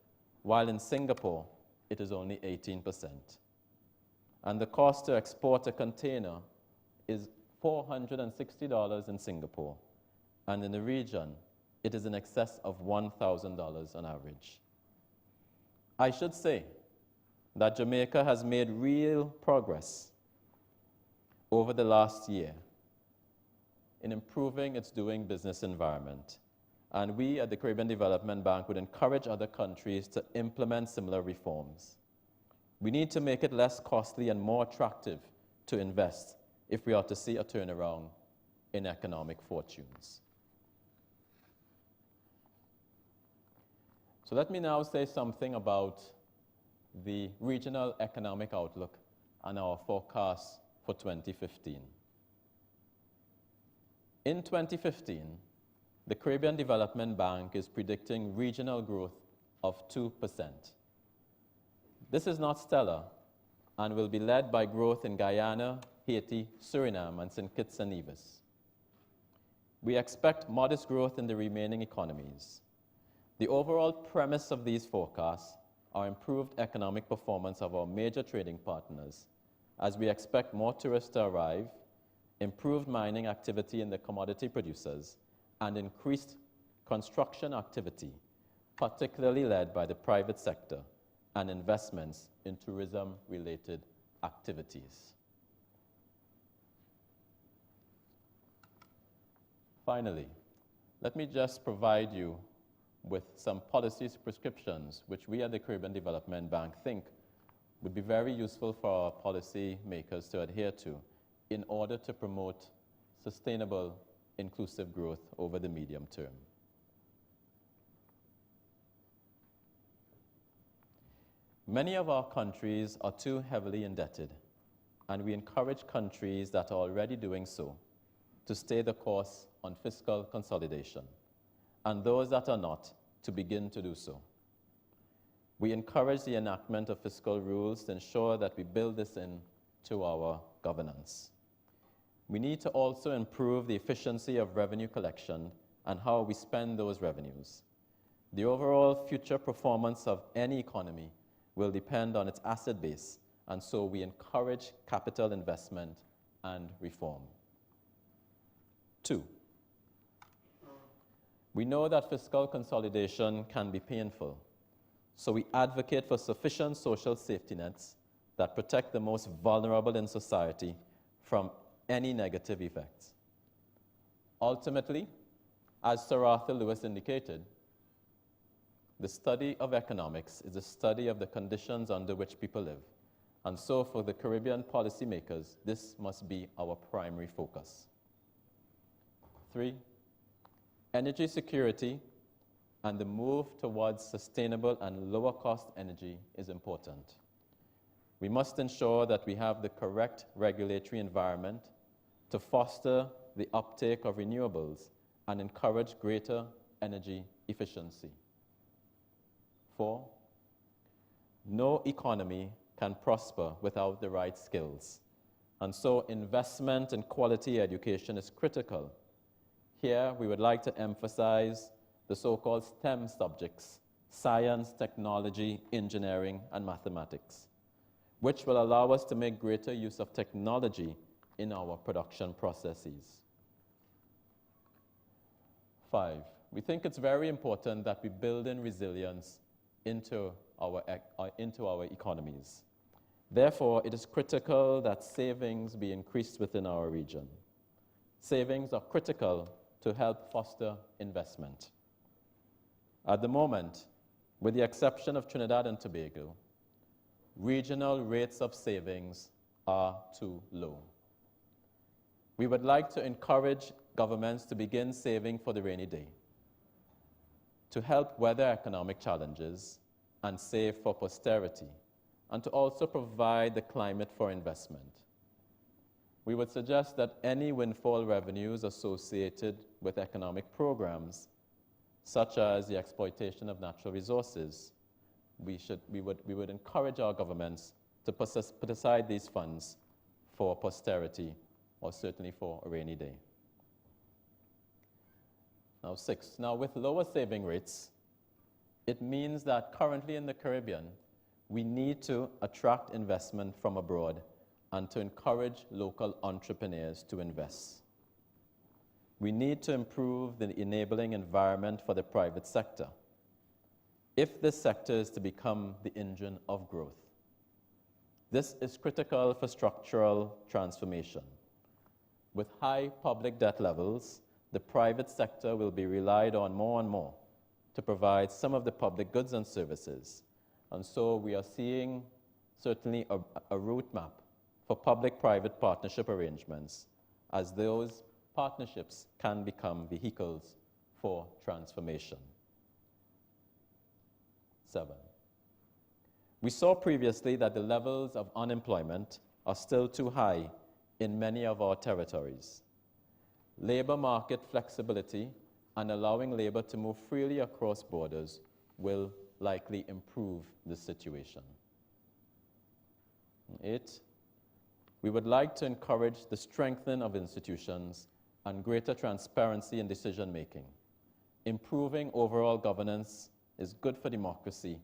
while in Singapore, it is only 18%. And the cost to export a container is $460 in Singapore, and in the region, it is in excess of $1,000 on average. I should say that Jamaica has made real progress over the last year in improving its doing business environment. And we at the Caribbean Development Bank would encourage other countries to implement similar reforms. We need to make it less costly and more attractive to invest if we are to see a turnaround in economic fortunes. So let me now say something about the regional economic outlook and our forecast for 2015. In 2015, the Caribbean Development Bank is predicting regional growth of 2%. This is not stellar and will be led by growth in Guyana, Haiti, Suriname, and St. Kitts and Nevis. We expect modest growth in the remaining economies. The overall premise of these forecasts are improved economic performance of our major trading partners, as we expect more tourists to arrive, improved mining activity in the commodity producers, and increased construction activity, particularly led by the private sector, and investments in tourism-related activities. Finally, let me just provide you with some policies prescriptions which we at the Caribbean Development Bank think would be very useful for our policy makers to adhere to in order to promote sustainable, inclusive growth over the medium term. Many of our countries are too heavily indebted, and we encourage countries that are already doing so to stay the course on fiscal consolidation, and those that are not, to begin to do so. We encourage the enactment of fiscal rules to ensure that we build this into our governance. We need to also improve the efficiency of revenue collection and how we spend those revenues. The overall future performance of any economy will depend on its asset base, and so we encourage capital investment and reform. 2, we know that fiscal consolidation can be painful, so we advocate for sufficient social safety nets that protect the most vulnerable in society from any negative effects. Ultimately, as Sir Arthur Lewis indicated, the study of economics is a study of the conditions under which people live. And so for the Caribbean policymakers, this must be our primary focus. 3, energy security and the move towards sustainable and lower cost energy is important. We must ensure that we have the correct regulatory environment to foster the uptake of renewables and encourage greater energy efficiency. 4, no economy can prosper without the right skills, and so investment in quality education is critical. Here, we would like to emphasize the so-called STEM subjects, science, technology, engineering, and mathematics, which will allow us to make greater use of technology in our production processes. 5, we think it's very important that we build in resilience into our economies. Therefore, it is critical that savings be increased within our region. Savings are critical to help foster investment. At the moment, with the exception of Trinidad and Tobago, regional rates of savings are too low. We would like to encourage governments to begin saving for the rainy day, to help weather economic challenges and save for posterity, and to also provide the climate for investment. We would suggest that any windfall revenues associated with economic programs, such as the exploitation of natural resources, we would encourage our governments to put aside these funds for posterity, or certainly for a rainy day. Now, 6. Now, with lower saving rates, it means that currently in the Caribbean, we need to attract investment from abroad and to encourage local entrepreneurs to invest. We need to improve the enabling environment for the private sector if this sector is to become the engine of growth. This is critical for structural transformation. With high public debt levels, the private sector will be relied on more and more to provide some of the public goods and services. And so we are seeing certainly a route map for public-private partnership arrangements, as those partnerships can become vehicles for transformation. 7. We saw previously that the levels of unemployment are still too high in many of our territories. Labor market flexibility and allowing labor to move freely across borders will likely improve the situation. 8. We would like to encourage the strengthening of institutions and greater transparency in decision-making. Improving overall governance is good for democracy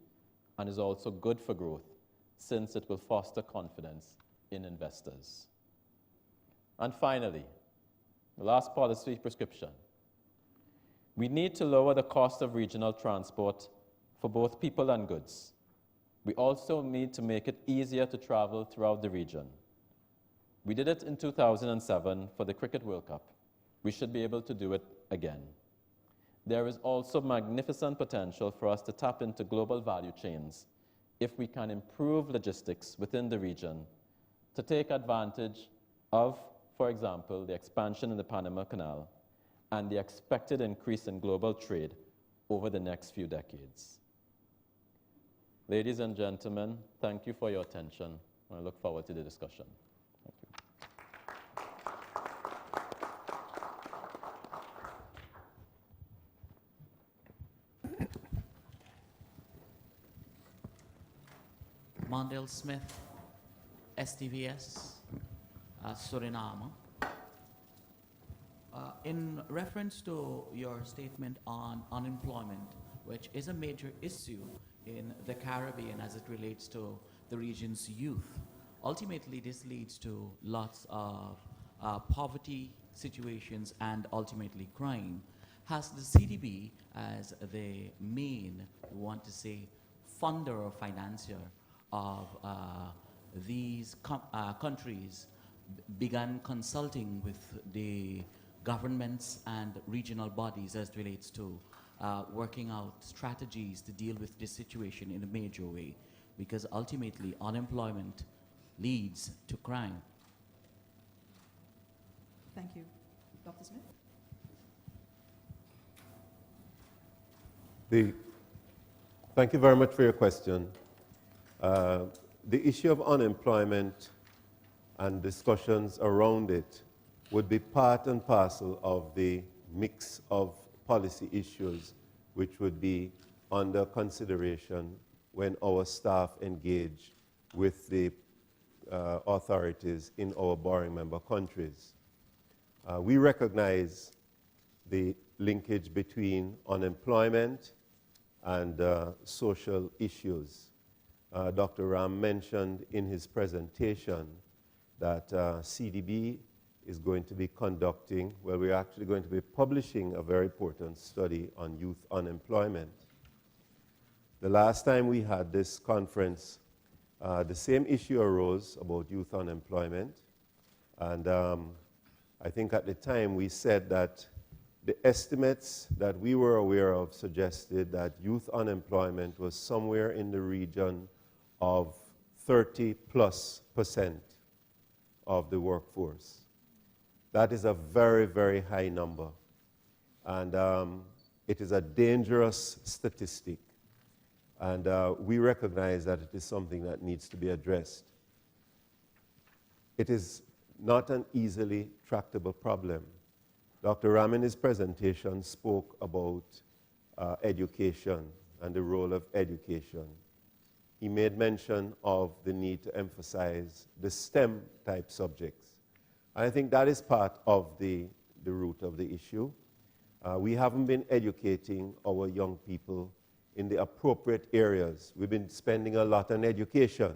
and is also good for growth, since it will foster confidence in investors. And finally, the last policy prescription. We need to lower the cost of regional transport for both people and goods. We also need to make it easier to travel throughout the region. We did it in 2007 for the Cricket World Cup. We should be able to do it again. There is also magnificent potential for us to tap into global value chains if we can improve logistics within the region to take advantage of, for example, the expansion in the Panama Canal and the expected increase in global trade over the next few decades. Ladies and gentlemen, thank you for your attention. I look forward to the discussion. Thank you. Mondale Smith, STVS, Suriname. In reference to your statement on unemployment, which is a major issue in the Caribbean as it relates to the region's youth, ultimately this leads to lots of poverty situations and ultimately crime. Has the CDB, as the main, we want to say, funder or financier of these countries, began consulting with the governments and regional bodies as it relates to working out strategies to deal with this situation in a major way? Because ultimately unemployment leads to crime. Thank you. Dr. Smith? Thank you very much for your question. The issue of unemployment and discussions around it would be part and parcel of the mix of policy issues which would be under consideration when our staff engage with the authorities in our borrowing member countries. We recognize the linkage between unemployment and social issues. Dr. Ram mentioned in his presentation that CDB is going to be conducting, well, we're actually going to be publishing a very important study on youth unemployment. The last time we had this conference, the same issue arose about youth unemployment. And I think at the time we said that the estimates that we were aware of suggested that youth unemployment was somewhere in the region of 30+% of the workforce. That is a very, very high number. And it is a dangerous statistic. And we recognize that it is something that needs to be addressed. It is not an easily tractable problem. Dr. Ram in his presentation spoke about education and the role of education. He made mention of the need to emphasize the STEM type subjects. I think that is part of the root of the issue. We haven't been educating our young people in the appropriate areas. We've been spending a lot on education,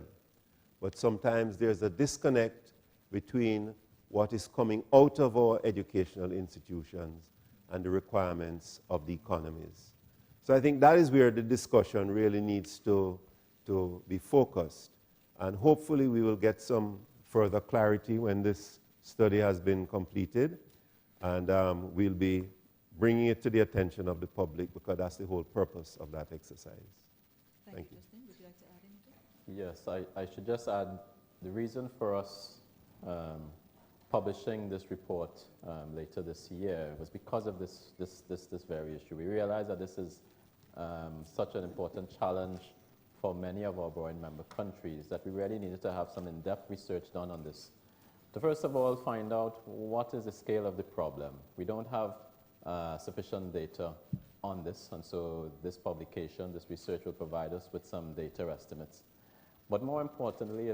but sometimes there's a disconnect between what is coming out of our educational institutions and the requirements of the economies. So I think that is where the discussion really needs to be focused. And hopefully we will get some further clarity when this study has been completed. And we'll be bringing it to the attention of the public because that's the whole purpose of that exercise. Thank you. Justin, would you like to add anything? Yes, I should just add the reason for us publishing this report later this year was because of this very issue. We realize that this is such an important challenge for many of our board member countries that we really needed to have some in-depth research done on this. To first of all find out what is the scale of the problem. We don't have sufficient data on this, and so this publication, this research will provide us with some data estimates. But more importantly,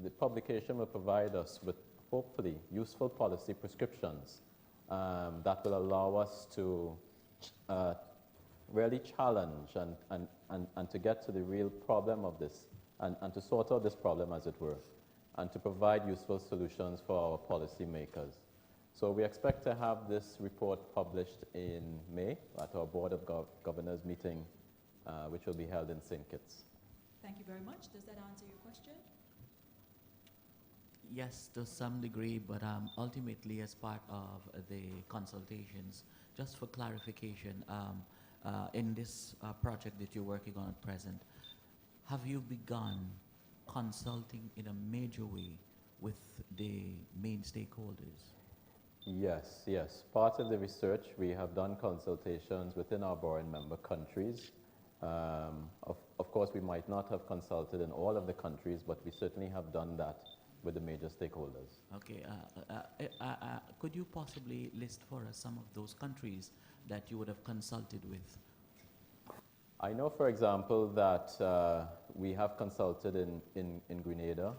the publication will provide us with hopefully useful policy prescriptions that will allow us to really challenge and to get to the real problem of this and to sort out this problem, as it were, and to provide useful solutions for our policymakers. So we expect to have this report published in May at our Board of Governors meeting, which will be held in St. Kitts. Thank you very much. Does that answer your question? Yes, to some degree, but ultimately as part of the consultations, just for clarification, in this project that you're working on at present, have you begun consulting in a major way with the main stakeholders? Yes. Part of the research, we have done consultations within our board member countries. Of course, we might not have consulted in all of the countries, but we certainly have done that with the major stakeholders. Okay. Could you possibly list for us some of those countries that you would have consulted with? I know, for example, that we have consulted in Grenada,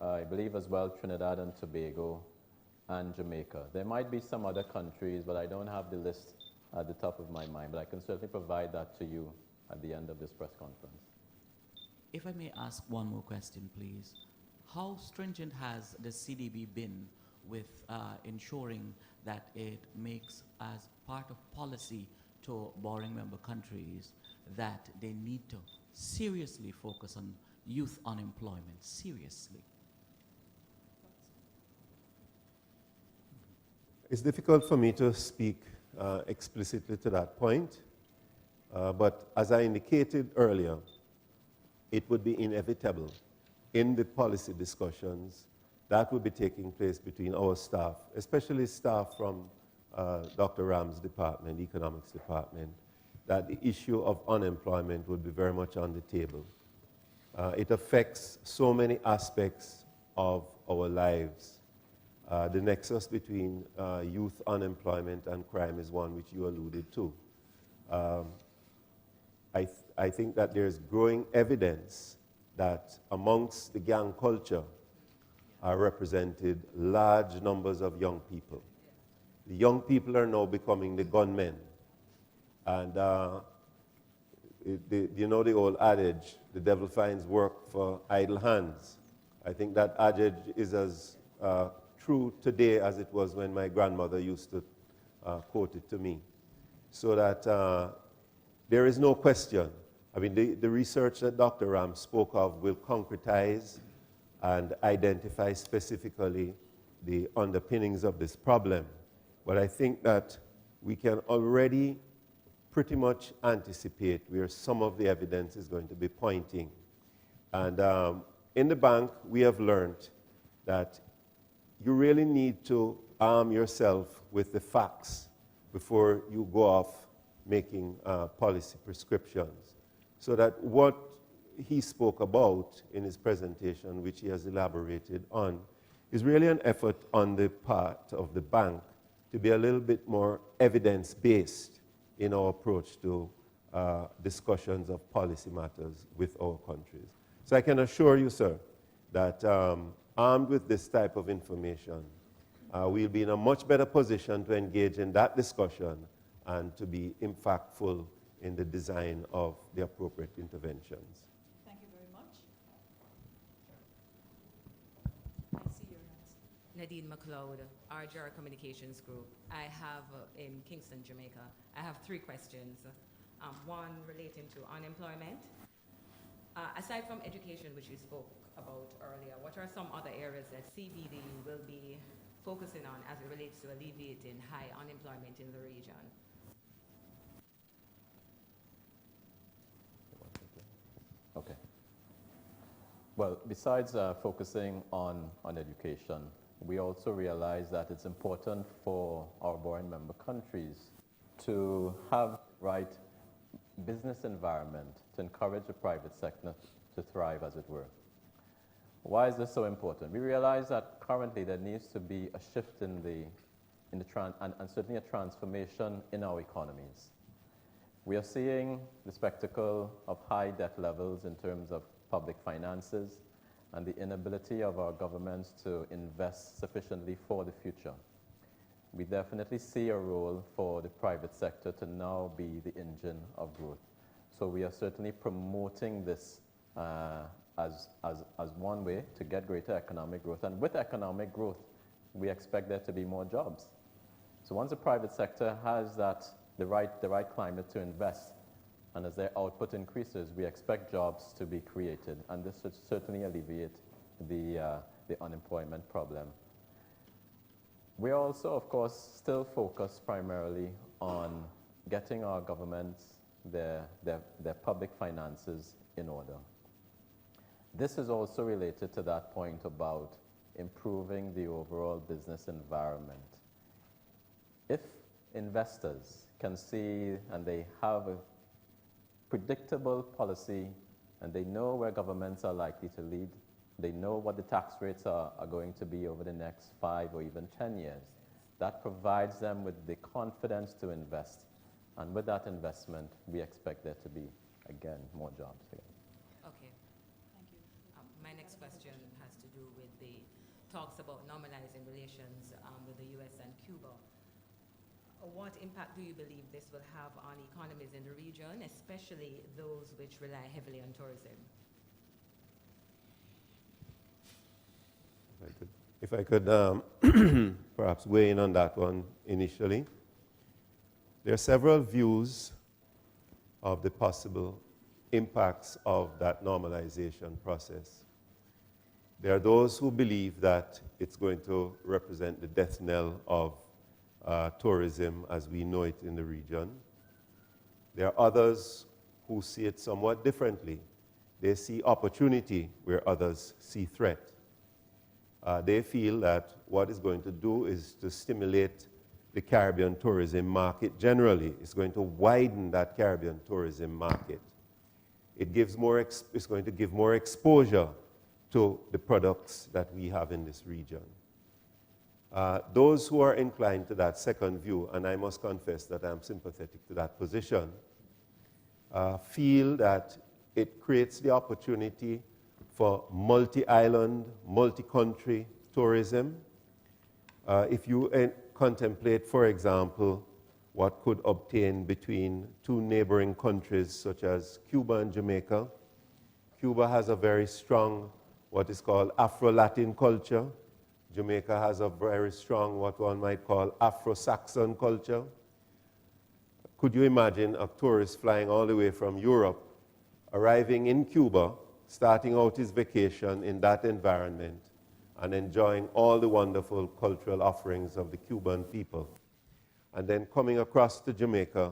I believe as well Trinidad and Tobago, and Jamaica. There might be some other countries, but I don't have the list at the top of my mind, but I can certainly provide that to you at the end of this press conference. If I may ask one more question, please. How stringent has the CDB been with ensuring that it makes as part of policy to borrowing member countries that they need to seriously focus on youth unemployment, seriously? It's difficult for me to speak explicitly to that point, but as I indicated earlier, it would be inevitable in the policy discussions that would be taking place between our staff, especially staff from Dr. Ram's department, economics department, that the issue of unemployment would be very much on the table. It affects so many aspects of our lives. The nexus between youth unemployment and crime is one which you alluded to. I think that there's growing evidence that amongst the gang culture are represented large numbers of young people. The young people are now becoming the gunmen. And you know the old adage, the devil finds work for idle hands. I think that adage is as true today as it was when my grandmother used to quote it to me. So that there is no question. I mean, the research that Dr. Ram spoke of will concretize and identify specifically the underpinnings of this problem. But I think that we can already pretty much anticipate where some of the evidence is going to be pointing. And in the bank, we have learned that you really need to arm yourself with the facts before you go off making policy prescriptions. So that what he spoke about in his presentation, which he has elaborated on, is really an effort on the part of the bank to be a little bit more evidence-based in our approach to discussions of policy matters with our countries. So I can assure you, sir, that armed with this type of information, we'll be in a much better position to engage in that discussion and to be impactful in the design of the appropriate interventions. Thank you very much. I see your hands. Nadine McLeod, RJR Communications Group. I have, in Kingston, Jamaica, I have 3 questions. One relating to unemployment. Aside from education, which you spoke about earlier, what are some other areas that CBD will be focusing on as it relates to alleviating high unemployment in the region? Okay. Well, besides focusing on education, we also realize that it's important for our board member countries to have the right business environment to encourage the private sector to thrive, as it were. Why is this so important? We realize that currently there needs to be a shift and certainly a transformation in our economies. We are seeing the spectacle of high debt levels in terms of public finances and the inability of our governments to invest sufficiently for the future. We definitely see a role for the private sector to now be the engine of growth. So we are certainly promoting this as one way to get greater economic growth. And with economic growth, we expect there to be more jobs. So once the private sector has the right climate to invest, and as their output increases, we expect jobs to be created, and this should certainly alleviate the unemployment problem. We are also, of course, still focused primarily on getting our governments, their public finances in order. This is also related to that point about improving the overall business environment. If investors can see and they have a predictable policy and they know where governments are likely to lead, they know what the tax rates are going to be over the next 5 or even 10 years, that provides them with the confidence to invest. And with that investment, we expect there to be, again, more jobs. Okay. Thank you. My next question has to do with the talks about normalizing relations with the U.S. and Cuba. What impact do you believe this will have on economies in the region, especially those which rely heavily on tourism? If I could perhaps weigh in on that one initially. There are several views of the possible impacts of that normalization process. There are those who believe that it's going to represent the death knell of tourism as we know it in the region. There are others who see it somewhat differently. They see opportunity where others see threat. They feel that what it's going to do is to stimulate the Caribbean tourism market generally. It's going to widen that Caribbean tourism market. It's going to give more exposure to the products that we have in this region. Those who are inclined to that second view, and I must confess that I'm sympathetic to that position, feel that it creates the opportunity for multi-island, multi-country tourism. If you contemplate, for example, what could obtain between 2 neighboring countries such as Cuba and Jamaica. Cuba has a very strong, what is called Afro-Latin culture. Jamaica has a very strong, what one might call Afro-Saxon culture. Could you imagine a tourist flying all the way from Europe, arriving in Cuba, starting out his vacation in that environment, and enjoying all the wonderful cultural offerings of the Cuban people, and then coming across to Jamaica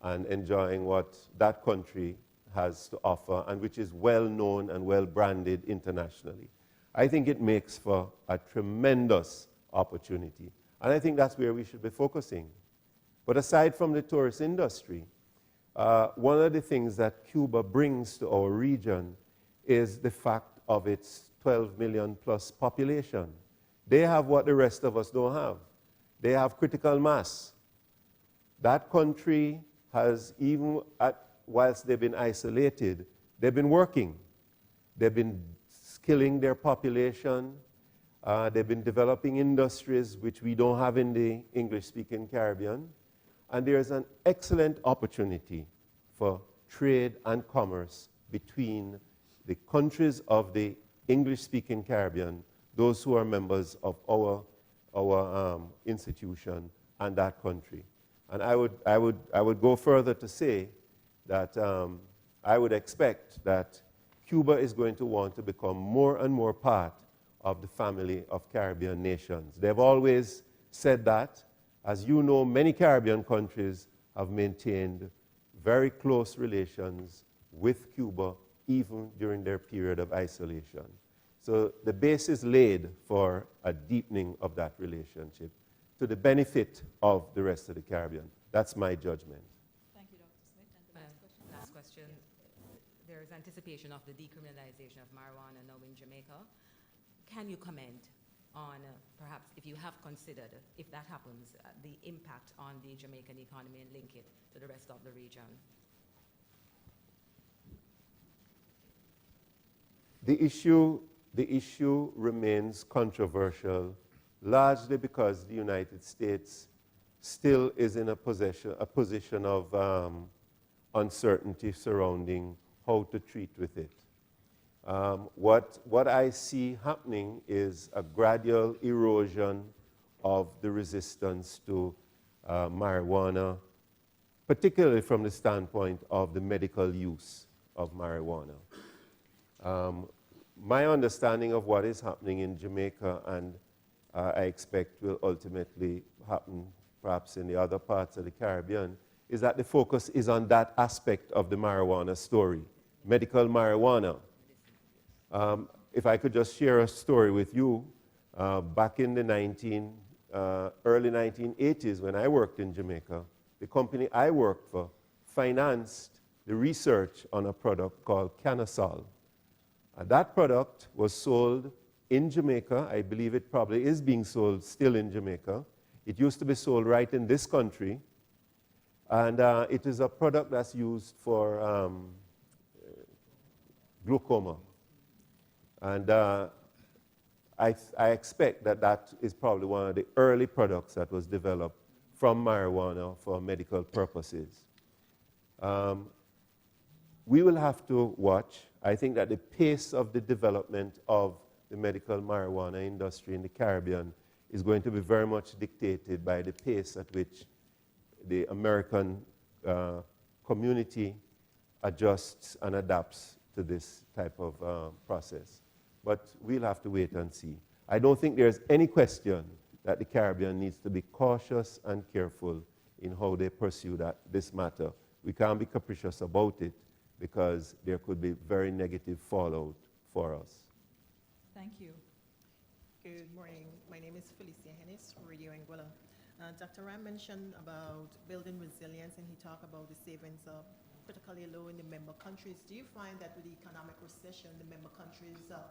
and enjoying what that country has to offer and which is well known and well branded internationally. I think it makes for a tremendous opportunity. And I think that's where we should be focusing. But aside from the tourist industry, one of the things that Cuba brings to our region is the fact of its 12 million plus population. They have what the rest of us don't have. They have critical mass. That country has, whilst they've been isolated, they've been working. They've been skilling their population. They've been developing industries which we don't have in the English-speaking Caribbean. And there's an excellent opportunity for trade and commerce between the countries of the English-speaking Caribbean, those who are members of our institution, and that country. And I would go further to say that I would expect that Cuba is going to want to become more and more part of the family of Caribbean nations. They've always said that. As you know, many Caribbean countries have maintained very close relations with Cuba, even during their period of isolation. So the base is laid for a deepening of that relationship to the benefit of the rest of the Caribbean. That's my judgment. Thank you, Dr. Smith. And the last question. Last question. There is anticipation of the decriminalization of marijuana now in Jamaica. Can you comment on perhaps if you have considered, if that happens, the impact on the Jamaican economy and link it to the rest of the region? The issue remains controversial, largely because the United States still is in a position of uncertainty surrounding how to treat with it. What I see happening is a gradual erosion of the resistance to marijuana, particularly from the standpoint of the medical use of marijuana. My understanding of what is happening in Jamaica, and I expect will ultimately happen perhaps in the other parts of the Caribbean, is that the focus is on that aspect of the marijuana story, medical marijuana. If I could just share a story with you, back in the early 1980s when I worked in Jamaica, the company I worked for financed the research on a product called Canasol. And that product was sold in Jamaica. I believe it probably is being sold still in Jamaica. It used to be sold right in this country. And it is a product that's used for glaucoma. And I expect that that is probably one of the early products that was developed from marijuana for medical purposes. We will have to watch. I think that the pace of the development of the medical marijuana industry in the Caribbean is going to be very much dictated by the pace at which the American community adjusts and adapts to this type of process. But we'll have to wait and see. I don't think there's any question that the Caribbean needs to be cautious and careful in how they pursue this matter. We can't be capricious about it because there could be very negative fallout for us. Thank you. Good morning. My name is Felicia Hennis, Radio Anguilla. Dr. Ram mentioned about building resilience, and he talked about the savings of critically low in the member countries. Do you find that with the economic recession, the member countries are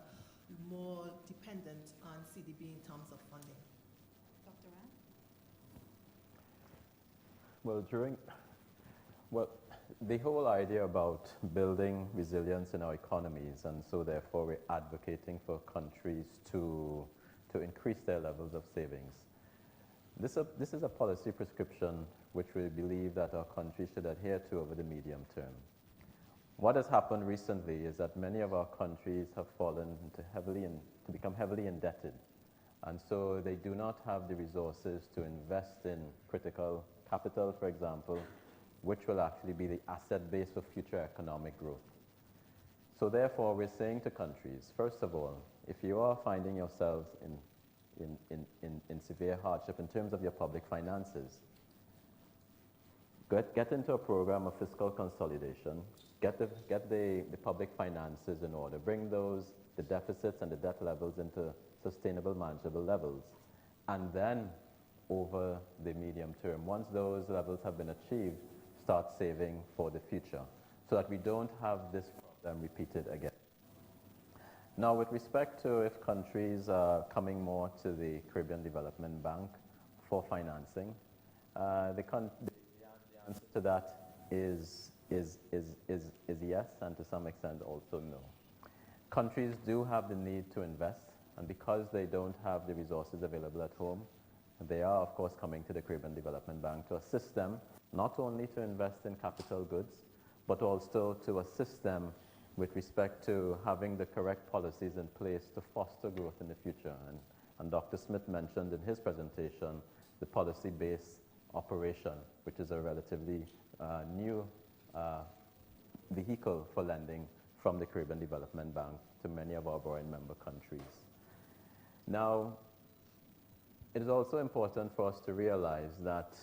more dependent on CDB in terms of funding? Dr. Ram? Well, the whole idea about building resilience in our economies, and so therefore we're advocating for countries to increase their levels of savings. This is a policy prescription which we believe that our countries should adhere to over the medium term. What has happened recently is that many of our countries have fallen to become heavily indebted, and so they do not have the resources to invest in critical capital, for example, which will actually be the asset base for future economic growth. So therefore, we're saying to countries, first of all, if you are finding yourselves in severe hardship in terms of your public finances, get into a program of fiscal consolidation, get the public finances in order, bring the deficits and the debt levels into sustainable, manageable levels. And then, over the medium term, once those levels have been achieved, start saving for the future so that we don't have this problem repeated again. Now, with respect to if countries are coming more to the Caribbean Development Bank for financing, the answer to that is yes, and to some extent also no. Countries do have the need to invest, and because they don't have the resources available at home, they are, of course, coming to the Caribbean Development Bank to assist them, not only to invest in capital goods, but also to assist them with respect to having the correct policies in place to foster growth in the future. And Dr. Smith mentioned in his presentation the policy-based operation, which is a relatively new vehicle for lending from the Caribbean Development Bank to many of our borrowing member countries. Now, it is also important for us to realize that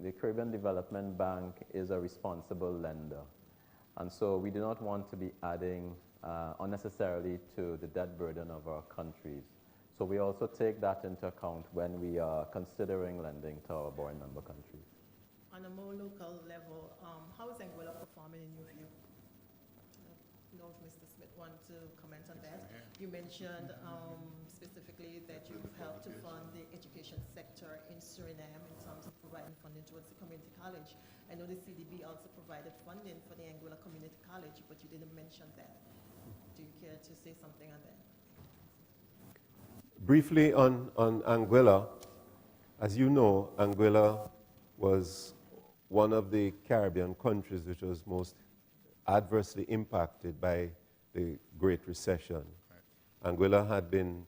the Caribbean Development Bank is a responsible lender. And so we do not want to be adding unnecessarily to the debt burden of our countries. So we also take that into account when we are considering lending to our borrowing member countries. On a more local level, how is Anguilla performing in your view? I don't know if Mr. Smith wants to comment on that. You mentioned specifically that you've helped to fund the education sector in Suriname in terms of providing funding towards the community college. I know the CDB also provided funding for the Anguilla Community College, but you didn't mention that. Do you care to say something on that? Briefly on Anguilla, as you know, Anguilla was one of the Caribbean countries which was most adversely impacted by the Great Recession. Right. Anguilla had been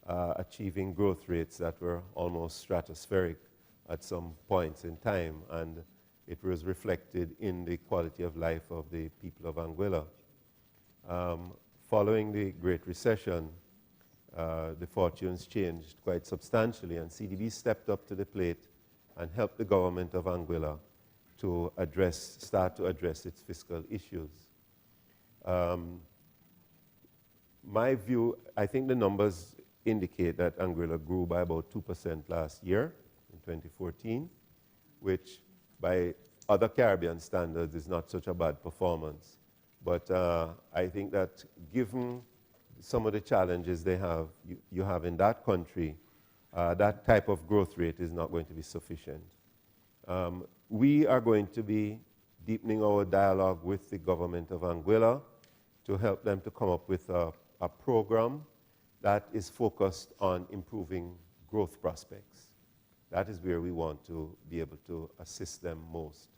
achieving growth rates that were almost stratospheric at some points in time, and it was reflected in the quality of life of the people of Anguilla. Following the Great Recession, the fortunes changed quite substantially, and CDB stepped up to the plate and helped the government of Anguilla to start to address its fiscal issues. My view, I think the numbers indicate that Anguilla grew by about 2% last year in 2014, which by other Caribbean standards is not such a bad performance. But I think that given some of the challenges you have in that country, that type of growth rate is not going to be sufficient. We are going to be deepening our dialogue with the government of Anguilla to help them to come up with a program that is focused on improving growth prospects. That is where we want to be able to assist them most.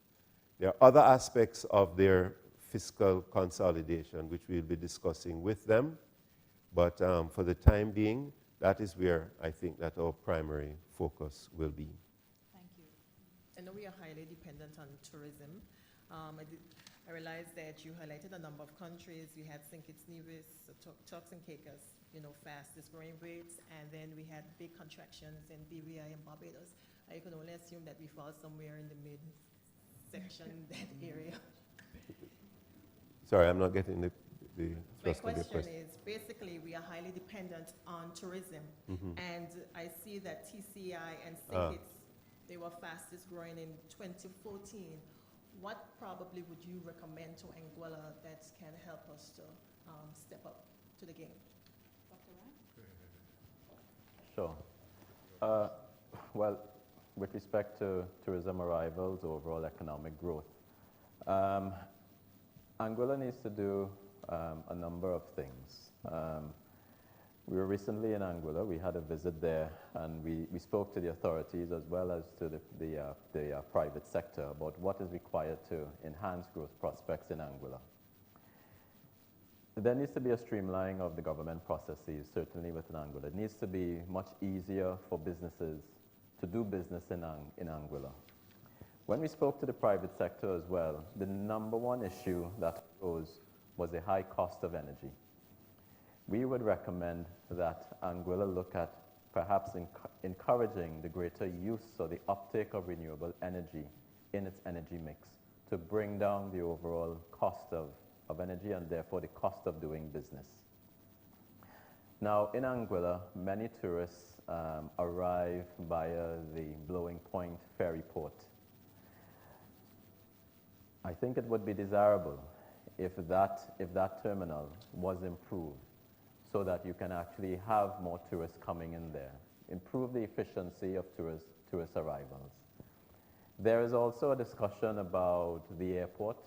There are other aspects of their fiscal consolidation which we'll be discussing with them, but for the time being, that is where I think that our primary focus will be. Thank you. I know we are highly dependent on tourism. I realized that you highlighted a number of countries. You had St. Kitts Nevis, Turks and Caicos, fastest growing rates, and then we had big contractions in BVI and Barbados. I can only assume that we fall somewhere in the mid-section, that area. Sorry, I'm not getting the thrust My of your question is, basically, we are highly dependent on tourism, and I see that TCI and St. Kitts, they were fastest growing in 2014. What probably would you recommend to Anguilla that can help us to step up to the game? Dr. Ryan? Sure. Well, with respect to tourism arrivals, overall economic growth, Anguilla needs to do a number of things. We were recently in Anguilla. We had a visit there, and we spoke to the authorities as well as to the private sector about what is required to enhance growth prospects in Anguilla. There needs to be a streamlining of the government processes, certainly within Anguilla. It needs to be much easier for businesses to do business in Anguilla. When we spoke to the private sector as well, the number one issue that arose was the high cost of energy. We would recommend that Anguilla look at perhaps encouraging the greater use or the uptake of renewable energy in its energy mix to bring down the overall cost of energy and therefore the cost of doing business. Now, in Anguilla, many tourists arrive via the Blowing Point ferry port. I think it would be desirable if that terminal was improved so that you can actually have more tourists coming in there, improve the efficiency of tourist arrivals. There is also a discussion about the airport,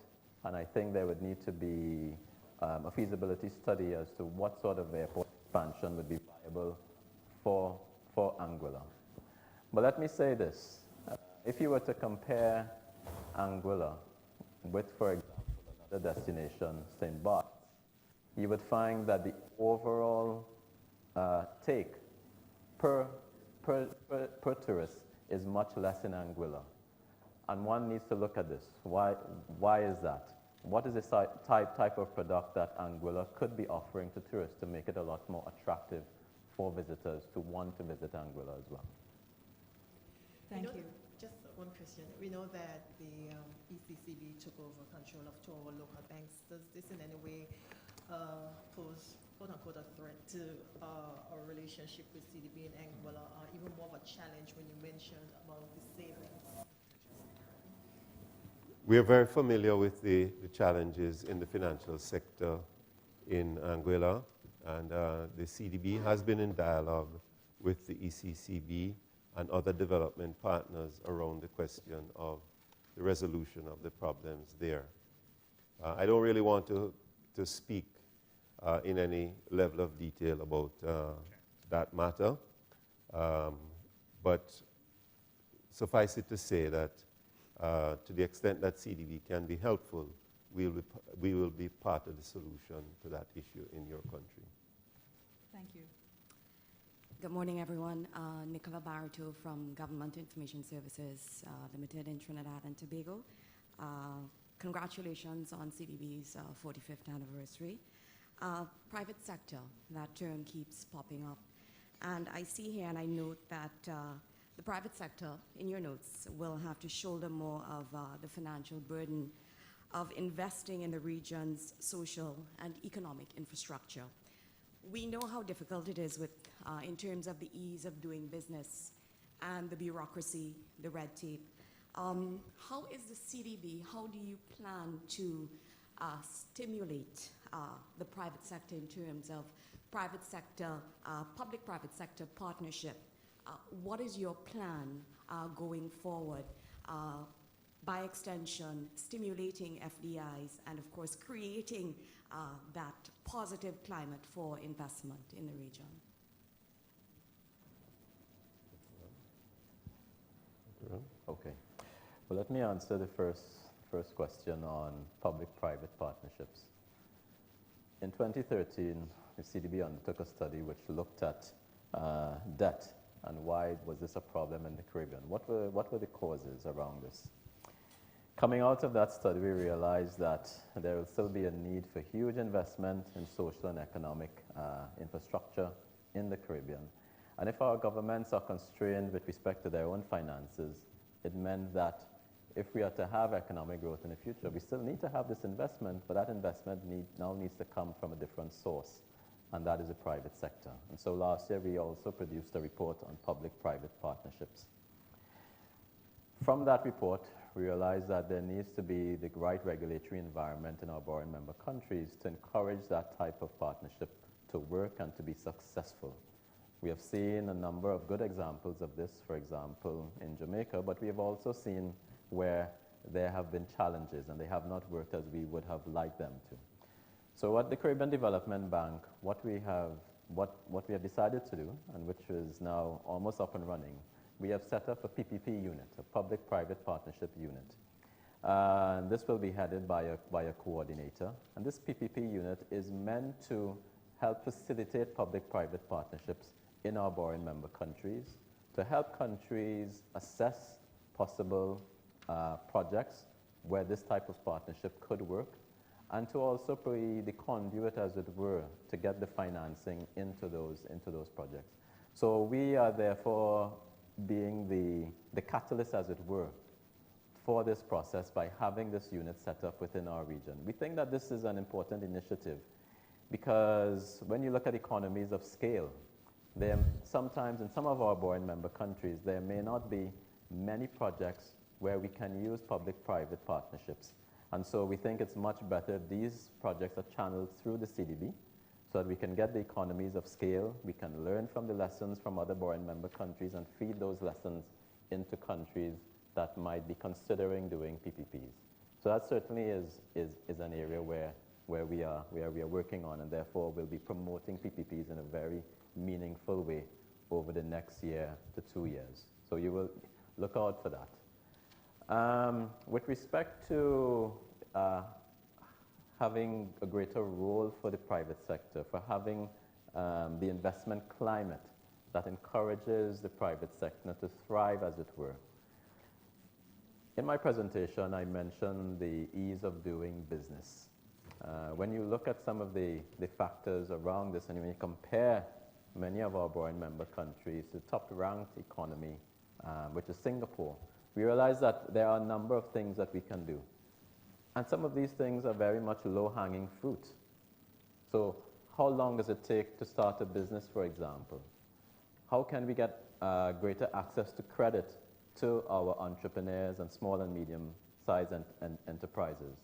and I think there would need to be a feasibility study as to what sort of airport expansion would be viable for Anguilla. But let me say this, if you were to compare Anguilla with, for example, another destination, St. Bart's, you would find that the overall take per tourist is much less in Anguilla. And one needs to look at this. Why is that? What is the type of product that Anguilla could be offering to tourists to make it a lot more attractive for visitors to want to visit Anguilla as well? Thank you. Just one question. We know that the ECCB took over control of two of our local banks. Does this in any way pose, quote-unquote, a threat to our relationship with CDB and Anguilla, or even more of a challenge when you mentioned about the savings? We are very familiar with the challenges in the financial sector in Anguilla, and the CDB has been in dialogue with the ECCB and other development partners around the question of the resolution of the problems there. I don't really want to speak in any level of detail about that matter, but suffice it to say that to the extent that CDB can be helpful, we will be part of the solution to that issue in your country. Thank you. Good morning, everyone. Nicola Barreto from Government Information Services Limited in Trinidad and Tobago. Congratulations on CDB's 45th anniversary. Private sector, that term keeps popping up. And I see here and I note that the private sector, in your notes, will have to shoulder more of the financial burden of investing in the region's social and economic infrastructure. We know how difficult it is with, in terms of the ease of doing business and the bureaucracy, the red tape. How is the CDB, how do you plan to stimulate the private sector in terms of private sector, public-private sector partnership? What is your plan going forward? By extension, stimulating FDIs and, of course, creating that positive climate for investment in the region. Okay. Well, let me answer the first question on public-private partnerships. In 2013, the CDB undertook a study which looked at debt and why was this a problem in the Caribbean. What were the causes around this? Coming out of that study, we realized that there will still be a need for huge investment in social and economic infrastructure in the Caribbean. And if our governments are constrained with respect to their own finances, it meant that if we are to have economic growth in the future, we still need to have this investment, but that investment now needs to come from a different source, and that is the private sector. And so last year, we also produced a report on public-private partnerships. From that report, we realized that there needs to be the right regulatory environment in our borrowing member countries to encourage that type of partnership to work and to be successful. We have seen a number of good examples of this, for example, in Jamaica, but we have also seen where there have been challenges and they have not worked as we would have liked them to. So at the Caribbean Development Bank, what we have decided to do, and which is now almost up and running, we have set up a PPP unit, a public-private partnership unit. This will be headed by a coordinator, and this PPP unit is meant to help facilitate public-private partnerships in our borrowing member countries, to help countries assess possible projects where this type of partnership could work, and to also be the conduit, as it were, to get the financing into those projects. So we are therefore being the catalyst, as it were, for this process by having this unit set up within our region. We think that this is an important initiative because when you look at economies of scale, there sometimes in some of our board member countries, there may not be many projects where we can use public-private partnerships. And so we think it's much better if these projects are channeled through the CDB so that we can get the economies of scale, we can learn from the lessons from other board member countries and feed those lessons into countries that might be considering doing PPPs. So that certainly is an area where we are working on, and therefore we'll be promoting PPPs in a very meaningful way over the next year to 2 years. So you will look out for that. With respect to having a greater role for the private sector, for having the investment climate that encourages the private sector to thrive, as it were. In my presentation, I mentioned the ease of doing business. When you look at some of the factors around this, and when you compare many of our board member countries, the top-ranked economy, which is Singapore, we realize that there are a number of things that we can do. And some of these things are very much low-hanging fruit. So how long does it take to start a business, for example? How can we get greater access to credit to our entrepreneurs and small and medium-sized enterprises?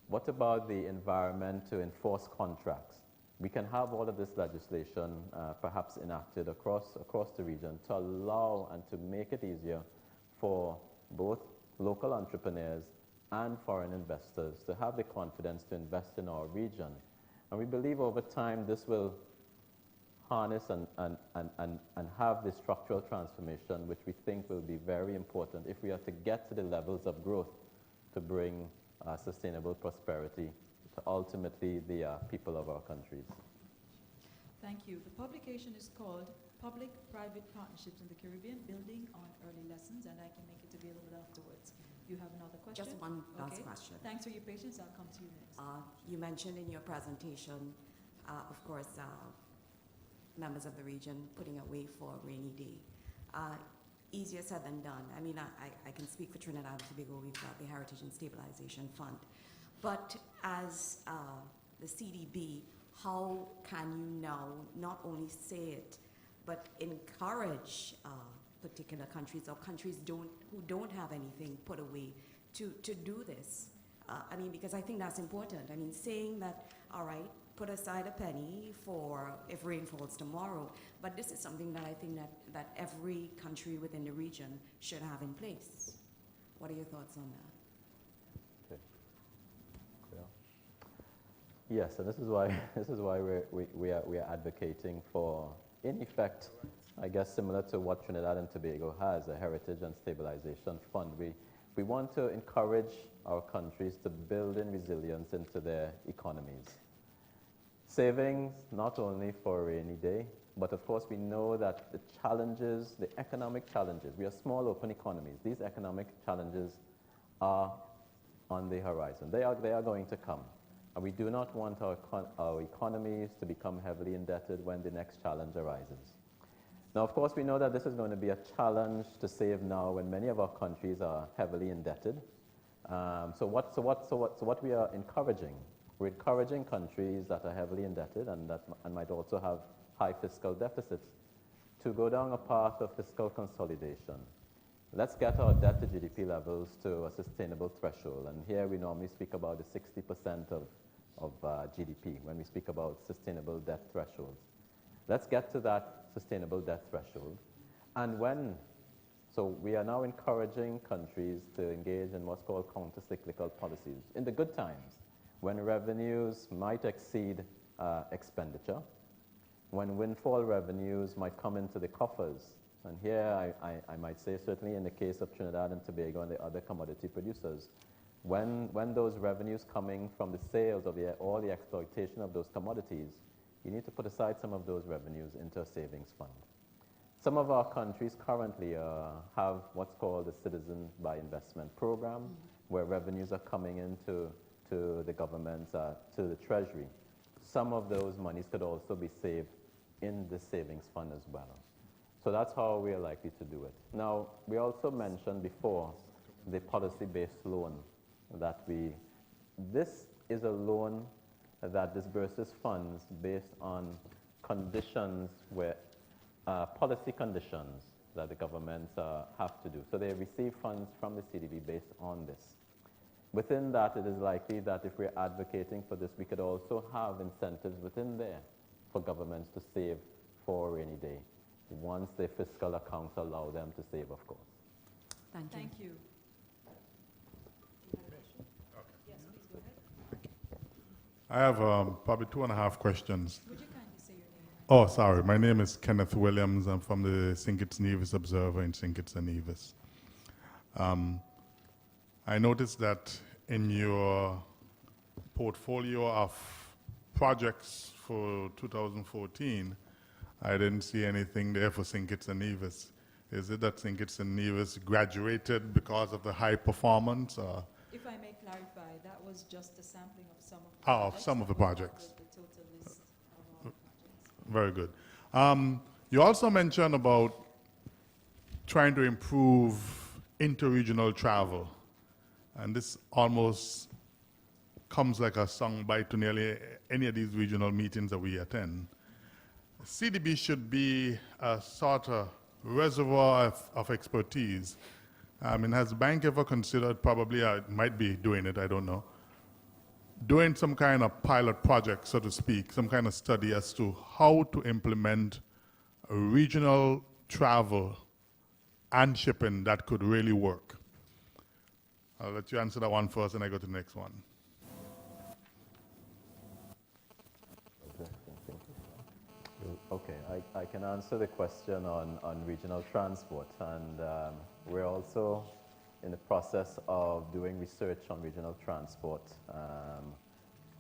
What about the environment to enforce contracts? We can have all of this legislation perhaps enacted across the region to allow and to make it easier for both local entrepreneurs and foreign investors to have the confidence to invest in our region. And we believe over time this will harness and have this structural transformation, which we think will be very important if we are to get to the levels of growth to bring sustainable prosperity to ultimately the people of our countries. Thank you. The publication is called Public-Private Partnerships in the Caribbean, Building on Early Lessons, and I can make it available afterwards. You have another question? Just one last question. Thanks for your patience. I'll come to you next. You mentioned in your presentation, of course, members of the region putting away for a rainy day. Easier said than done. I mean, I can speak for Trinidad and Tobago. We've got the Heritage and Stabilization Fund. But as the CDB, how can you now not only say it, but encourage particular countries or countries who don't have anything put away to do this? I mean, because I think that's important. I mean, saying that, all right, put aside a penny for if rain falls tomorrow, but this is something that I think that every country within the region should have in place. What are your thoughts on that? Okay. Yeah. Yes, and this is why we are advocating for, in effect, I guess similar to what Trinidad and Tobago has, a Heritage and Stabilization Fund. We want to encourage our countries to build in resilience into their economies. Savings, not only for a rainy day, but of course we know that the challenges, the economic challenges, we are small open economies. These economic challenges are on the horizon. They are going to come. And we do not want our economies to become heavily indebted when the next challenge arises. Now, of course, we know that this is going to be a challenge to save now when many of our countries are heavily indebted. So what we are encouraging, we're encouraging countries that are heavily indebted and might also have high fiscal deficits to go down a path of fiscal consolidation. Let's get our debt to GDP levels to a sustainable threshold. And here we normally speak about the 60% of GDP when we speak about sustainable debt thresholds. Let's get to that sustainable debt threshold. And so we are now encouraging countries to engage in what's called counter-cyclical policies. In the good times, when revenues might exceed expenditure, when windfall revenues might come into the coffers, and here I might say certainly in the case of Trinidad and Tobago and the other commodity producers, when those revenues coming from the sales of all the exploitation of those commodities, you need to put aside some of those revenues into a savings fund. Some of our countries currently have what's called the Citizen by Investment program, where revenues are coming into the government, to the treasury. Some of those monies could also be saved in the savings fund as well. So that's how we are likely to do it. Now, we also mentioned before the policy-based loan that this is a loan that disburses funds based on conditions where, policy conditions that the governments have to do. So they receive funds from the CDB based on this. Within that, it is likely that if we're advocating for this, we could also have incentives within there for governments to save for a rainy day, once their fiscal accounts allow them to save, of course. Thank you. Thank you. Yes, please go ahead. I have probably 2.5 questions. Would you kindly say your name? Oh, sorry. My name is Kenneth Williams. I'm from the St. Kitts Nevis Observer in St. Kitts and Nevis. I noticed that in your portfolio of projects for 2014, I didn't see anything there for St. Kitts and Nevis. Is it that St. Kitts and Nevis graduated because of the high performance? If I may clarify, that was just a sampling of some of the projects. Some of the but not projects. The total list of all projects. Very good. You also mentioned about trying to improve interregional travel. And this almost comes like a soundbite to nearly any of these regional meetings that we attend. CDB should be a sort of reservoir of expertise. I mean, has the bank ever considered, probably it might be doing it, I don't know, doing some kind of pilot project, so to speak, some kind of study as to how to implement a regional travel and shipping that could really work? I'll let you answer that one first, and I go to the next one. Okay, I can answer the question on regional transport, and we're also in the process of doing research on regional transport,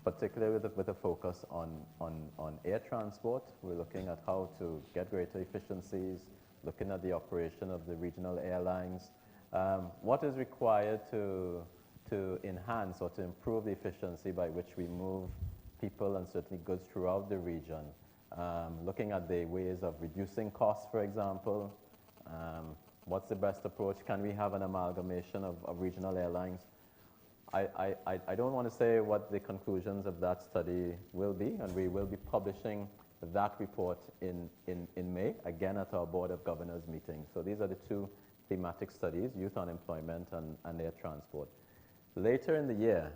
particularly with a focus on air transport. We're looking at how to get greater efficiencies, looking at the operation of the regional airlines, what is required to enhance or to improve the efficiency by which we move people and certainly goods throughout the region. Looking at the ways of reducing costs, for example. What's the best approach? Can we have an amalgamation of regional airlines? I don't want to say what the conclusions of that study will be, and we will be publishing that report in May, again at our Board of Governors meeting. So these are the two thematic studies, youth unemployment and air transport. Later in the year,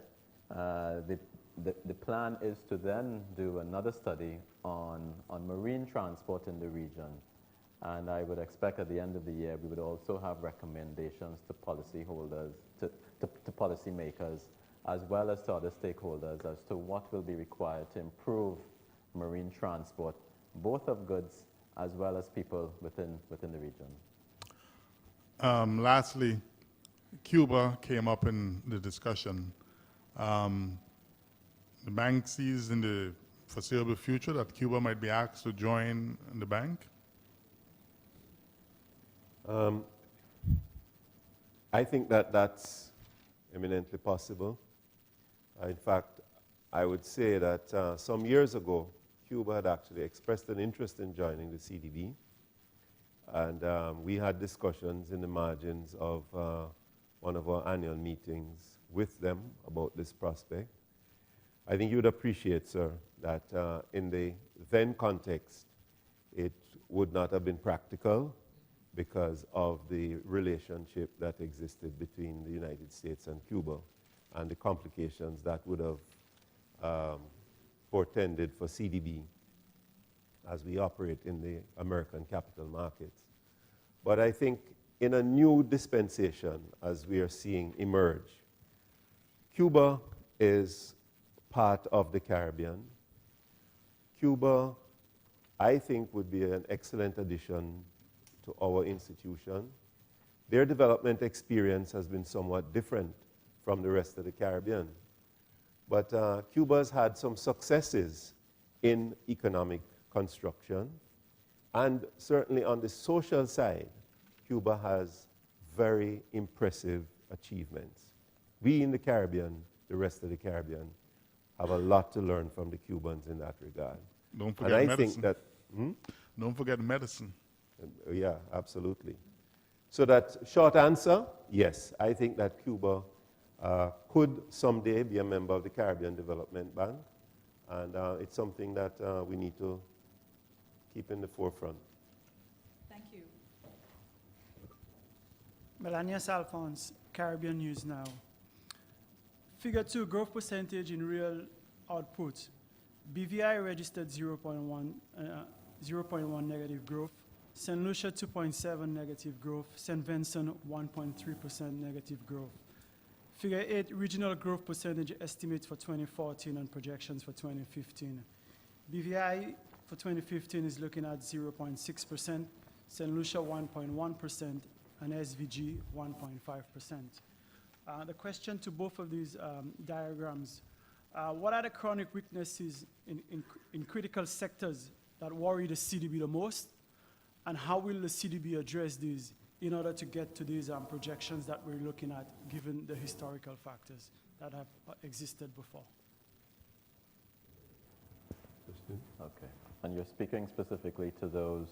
the plan is to then do another study on marine transport in the region. And I would expect at the end of the year, we would also have recommendations to policyholders, to policymakers, as well as to other stakeholders as to what will be required to improve marine transport, both of goods as well as people within the region. Lastly, Cuba came up in the discussion. The bank sees in the foreseeable future that Cuba might be asked to join the bank? I think that that's eminently possible. In fact, I would say that some years ago, Cuba had actually expressed an interest in joining the CDB. And we had discussions in the margins of one of our annual meetings with them about this prospect. I think you would appreciate, sir, that in the then context, it would not have been practical because of the relationship that existed between the United States and Cuba and the complications that would have portended for CDB as we operate in the American capital markets. But I think in a new dispensation, as we are seeing emerge, Cuba is part of the Caribbean. Cuba, I think, would be an excellent addition to our institution. Their development experience has been somewhat different from the rest of the Caribbean. But Cuba's had some successes in economic construction, and certainly on the social side, Cuba has very impressive achievements. We in the Caribbean, the rest of the Caribbean, have a lot to learn from the Cubans in that regard. Don't forget and I medicine. think that, Don't forget medicine. yeah, absolutely. So that short answer, yes, I think that Cuba could someday be a member of the Caribbean Development Bank, and it's something that we need to keep in the forefront. Thank you. Melanias Alphonse, Caribbean News Now. Figure 2, growth percentage in real output. BVI registered 0.1 negative growth. St. Lucia 2.7 negative growth. St. Vincent 1.3% negative growth. Figure 8, regional growth percentage estimates for 2014 and projections for 2015. BVI for 2015 is looking at 0.6%, St. Lucia 1.1%, and SVG 1.5%. The question to both of these diagrams, what are the chronic weaknesses in critical sectors that worry the CDB the most, and how will the CDB address these in order to get to these projections that we're looking at, given the historical factors that have existed before? Okay. And you're speaking specifically to those?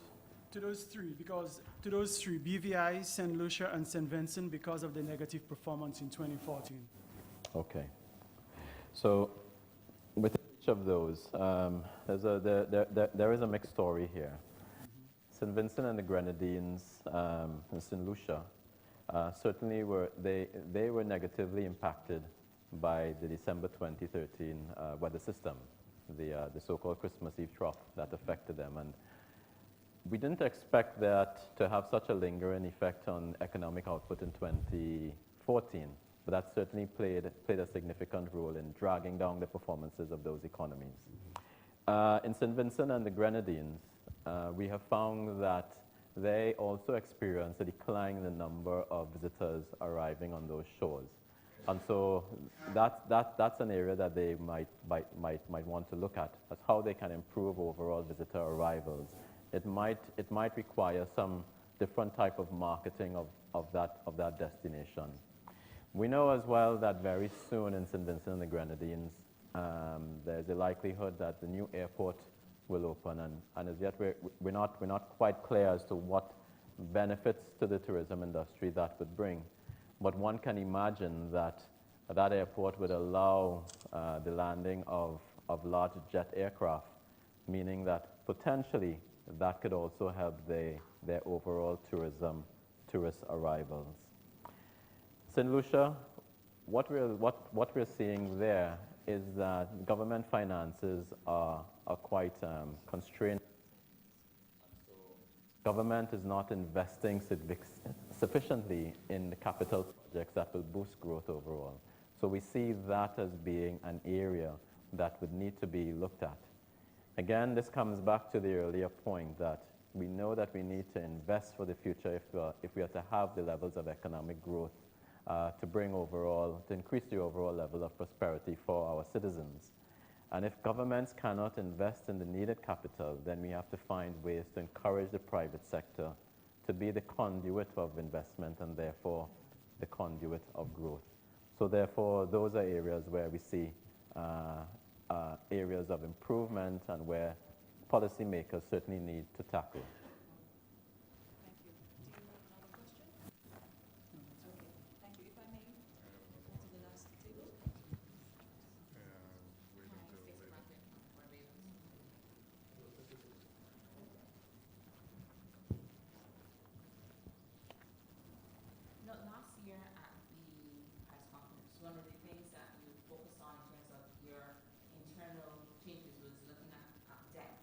To those three, BVI, St. Lucia, and St. Vincent, because of the negative performance in 2014. Okay. So with each of those, there is a mixed story here. St. Vincent and the Grenadines and St. Lucia certainly were negatively impacted by the December 2013 weather system, the so-called Christmas Eve trough that affected them. And we didn't expect that to have such a lingering effect on economic output in 2014, but that certainly played a significant role in dragging down the performances of those economies. In St. Vincent and the Grenadines, we have found that they also experienced a decline in the number of visitors arriving on those shores. And so that's an area that they might want to look at, as how they can improve overall visitor arrivals. It might require some different type of marketing of that destination. We know as well that very soon in St. Vincent and the Grenadines, there's a likelihood that the new airport will open, and as yet we're not quite clear as to what benefits to the tourism industry that would bring. But one can imagine that that airport would allow the landing of large jet aircraft, meaning that potentially that could also help their overall tourist arrivals. St. Lucia, what we're seeing there is that government finances are quite constrained. So government is not investing sufficiently in the capital projects that will boost growth overall. So we see that as being an area that would need to be looked at. Again, this comes back to the earlier point that we know that we need to invest for the future if we are to have the levels of economic growth to increase the overall level of prosperity for our citizens. And if governments cannot invest in the needed capital, then we have to find ways to encourage the private sector to be the conduit of investment and therefore the conduit of growth. So therefore, those are areas where we see areas of improvement and where policymakers certainly need to tackle. Thank you. Do you have another question? Okay, thank you. If I may, go to the last table. No, last year at the press conference, one of the things that you focused on in terms of your internal changes was looking at debt.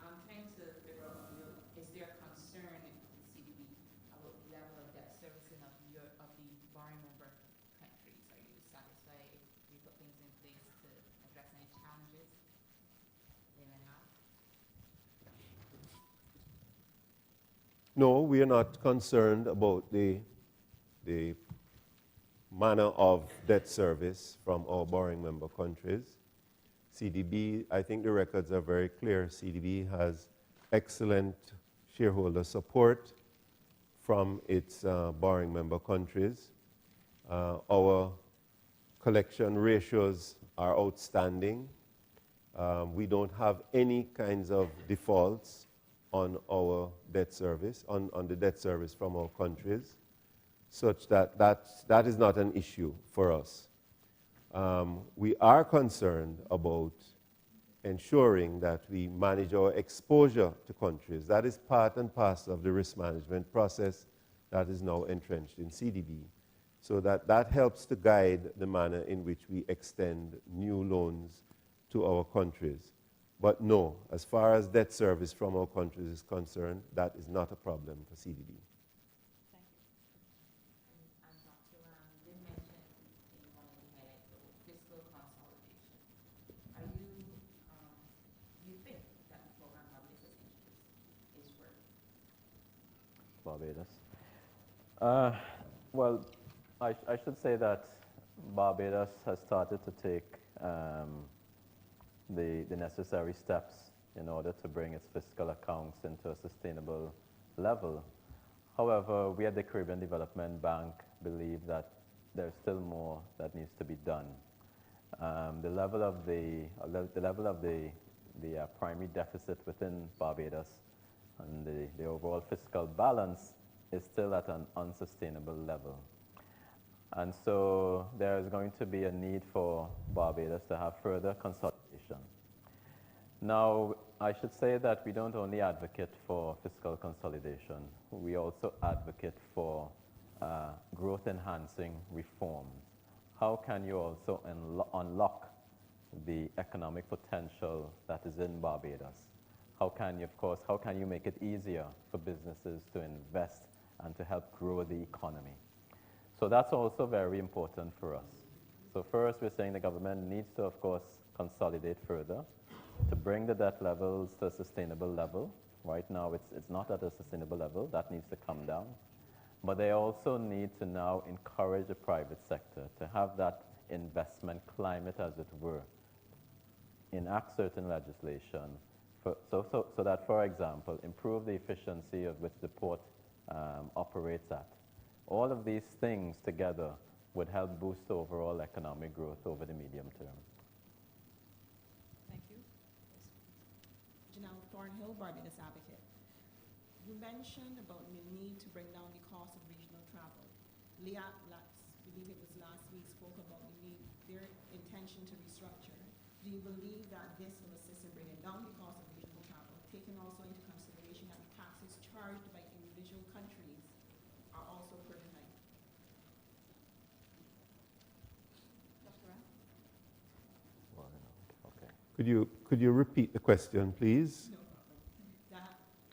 I'm trying to figure out, is there a concern in the CDB about the level of debt servicing of the borrowing member countries? Are you satisfied if we put things in place to address any challenges they may have? No, we are not concerned about the manner of debt service from our borrowing member countries. CDB, I think the records are very clear. CDB has excellent shareholder support from its borrowing member countries. Our collection ratios are outstanding. We don't have any kinds of defaults on our debt service, on the debt service from our countries, such that that is not an issue for us. We are concerned about ensuring that we manage our exposure to countries. That is part and parcel of the risk management process that is now entrenched in CDB. So that helps to guide the manner in which we extend new loans to our countries. But no, as far as debt service from our countries is concerned, that is not a problem for CDB. Thank you. And Dr. Did mention in one of the highlights about fiscal consolidation. Are you, do you think that the program Barbados has introduced is working? Barbados. Well, I should say that Barbados has started to take the necessary steps in order to bring its fiscal accounts into a sustainable level. However, we at the Caribbean Development Bank believe that there's still more that needs to be done. The level of the primary deficit within Barbados and the overall fiscal balance is still at an unsustainable level. And so there is going to be a need for Barbados to have further consolidation. Now, I should say that we don't only advocate for fiscal consolidation, we also advocate for growth-enhancing reforms. How can you also unlock the economic potential that is in Barbados? How can you, of course, how can you make it easier for businesses to invest and to help grow the economy? So that's also very important for us. So first, we're saying the government needs to, of course, consolidate further to bring the debt levels to a sustainable level. Right now, it's not at a sustainable level. That needs to come down. But they also need to now encourage the private sector to have that investment climate, as it were, enact certain legislation so that, for example, improve the efficiency of which the port operates at. All of these things together would help boost overall economic growth over the medium term. Thank you. Janelle Thornhill, Barbados Advocate. You mentioned about the need to bring down the cost of regional travel. Liat, I believe it was last week, spoke about the need, their intention to restructure. Do you believe that this will assist in bringing down the cost of regional travel, taking also into consideration that the taxes charged by individual countries are also pretty high? Dr. Ram? Okay. Could you repeat the question, please? No problem.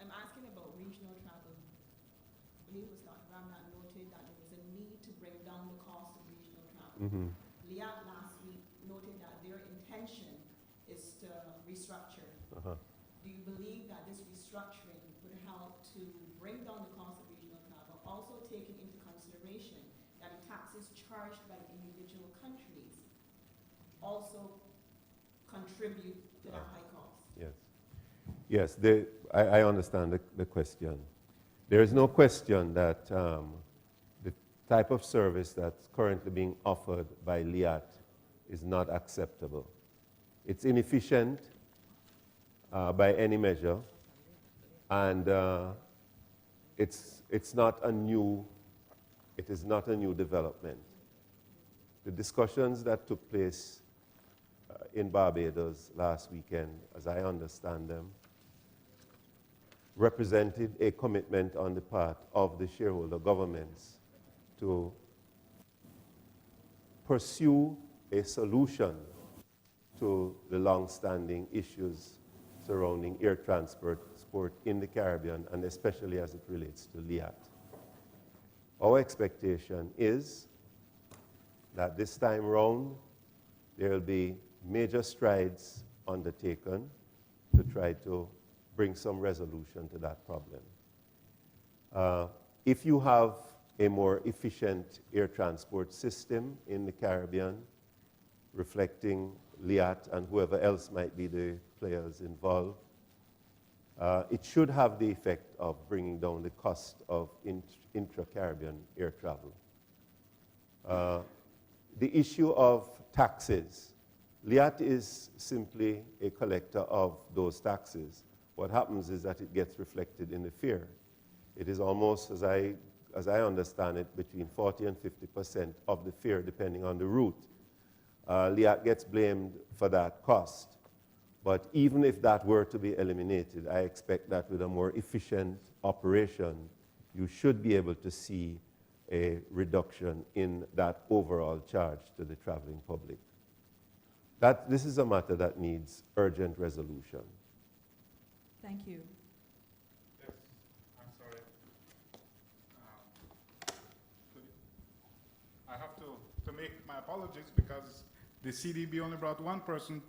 I'm asking about regional travel. I believe it was Dr. Ram that noted that there was a need to bring down the cost of regional travel. Mm-hmm. Liat last week noted that their intention is to restructure. Uh-huh. Do you believe that this restructuring would help to bring down the cost of regional travel, also taking into consideration that the taxes charged by individual countries also contribute to that high cost? Yes. Yes, I understand the question. There is no question that the type of service that's currently being offered by Liat is not acceptable. It's inefficient by any measure, and it is not a new development. The discussions that took place in Barbados last weekend, as I understand them, represented a commitment on the part of the shareholder governments to pursue a solution to the long-standing issues surrounding air transport in the Caribbean, and especially as it relates to Liat. Our expectation is that this time round, there will be major strides undertaken to try to bring some resolution to that problem. If you have a more efficient air transport system in the Caribbean, reflecting Liat and whoever else might be the players involved, it should have the effect of bringing down the cost of intra-Caribbean air travel. The issue of taxes. Liat is simply a collector of those taxes. what happens is that it gets reflected in the fare. It is almost, as I understand it, between 40 and 50% of the fare, depending on the route. LIAC gets blamed for that cost. But even if that were to be eliminated, I expect that with a more efficient operation, you should be able to see a reduction in that overall charge to the traveling public. This is a matter that needs urgent resolution. Thank you. Yes, I'm sorry. I have to make my apologies because the CDB only brought one person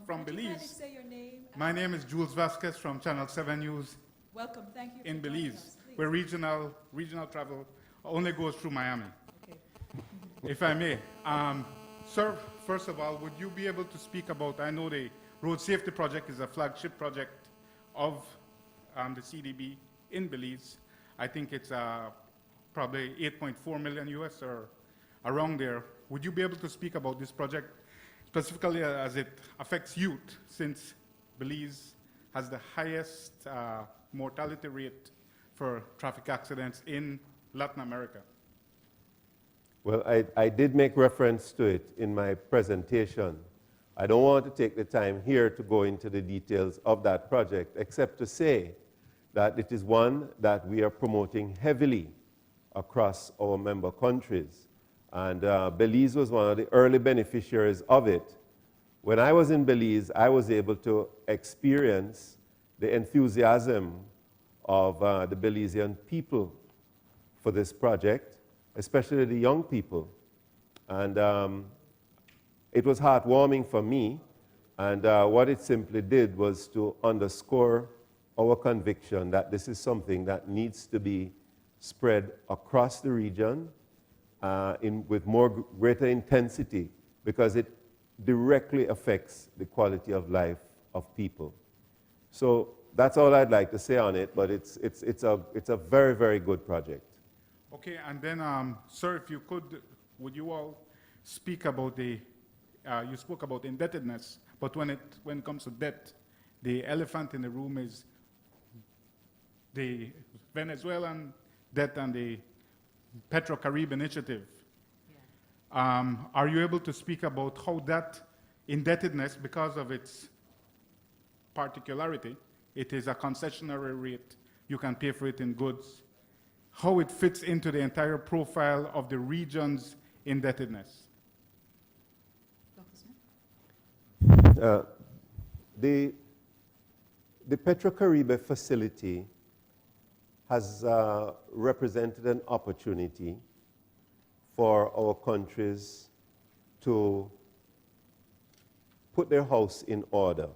from Would you kindly Belize. say your name? My name is Jules Vasquez from Channel 7 News Welcome. Thank you. in for joining Belize, us. Please. where regional travel only goes through Miami. Okay. If I may. Sir, first of all, would you be able to speak about, I know the Road Safety Project is a flagship project of the CDB in Belize. I think it's probably 8.4 million US or around there. Would you be able to speak about this project, specifically as it affects youth, since Belize has the highest mortality rate for traffic accidents in Latin America? Well, I did make reference to it in my presentation. I don't want to take the time here to go into the details of that project, except to say that it is one that we are promoting heavily across our member countries. And Belize was one of the early beneficiaries of it. When I was in Belize, I was able to experience the enthusiasm of the Belizean people for this project, especially the young people. And it was heartwarming for me. And what it simply did was to underscore our conviction that this is something that needs to be spread across the region with greater intensity, because it directly affects the quality of life of people. So that's all I'd like to say on it, but it's a very, very good project. Okay, and then, sir, if you could, would you all speak about you spoke about indebtedness, but when it comes to debt, the elephant in the room is the Venezuelan debt and the Petro-Carib initiative. Yeah. Are you able to speak about how that indebtedness, because of its particularity, it is a concessionary rate, you can pay for it in goods, how it fits into the entire profile of the region's indebtedness? Dr. Smith? The Petro-Carib facility has represented an opportunity for our countries to put their house in order.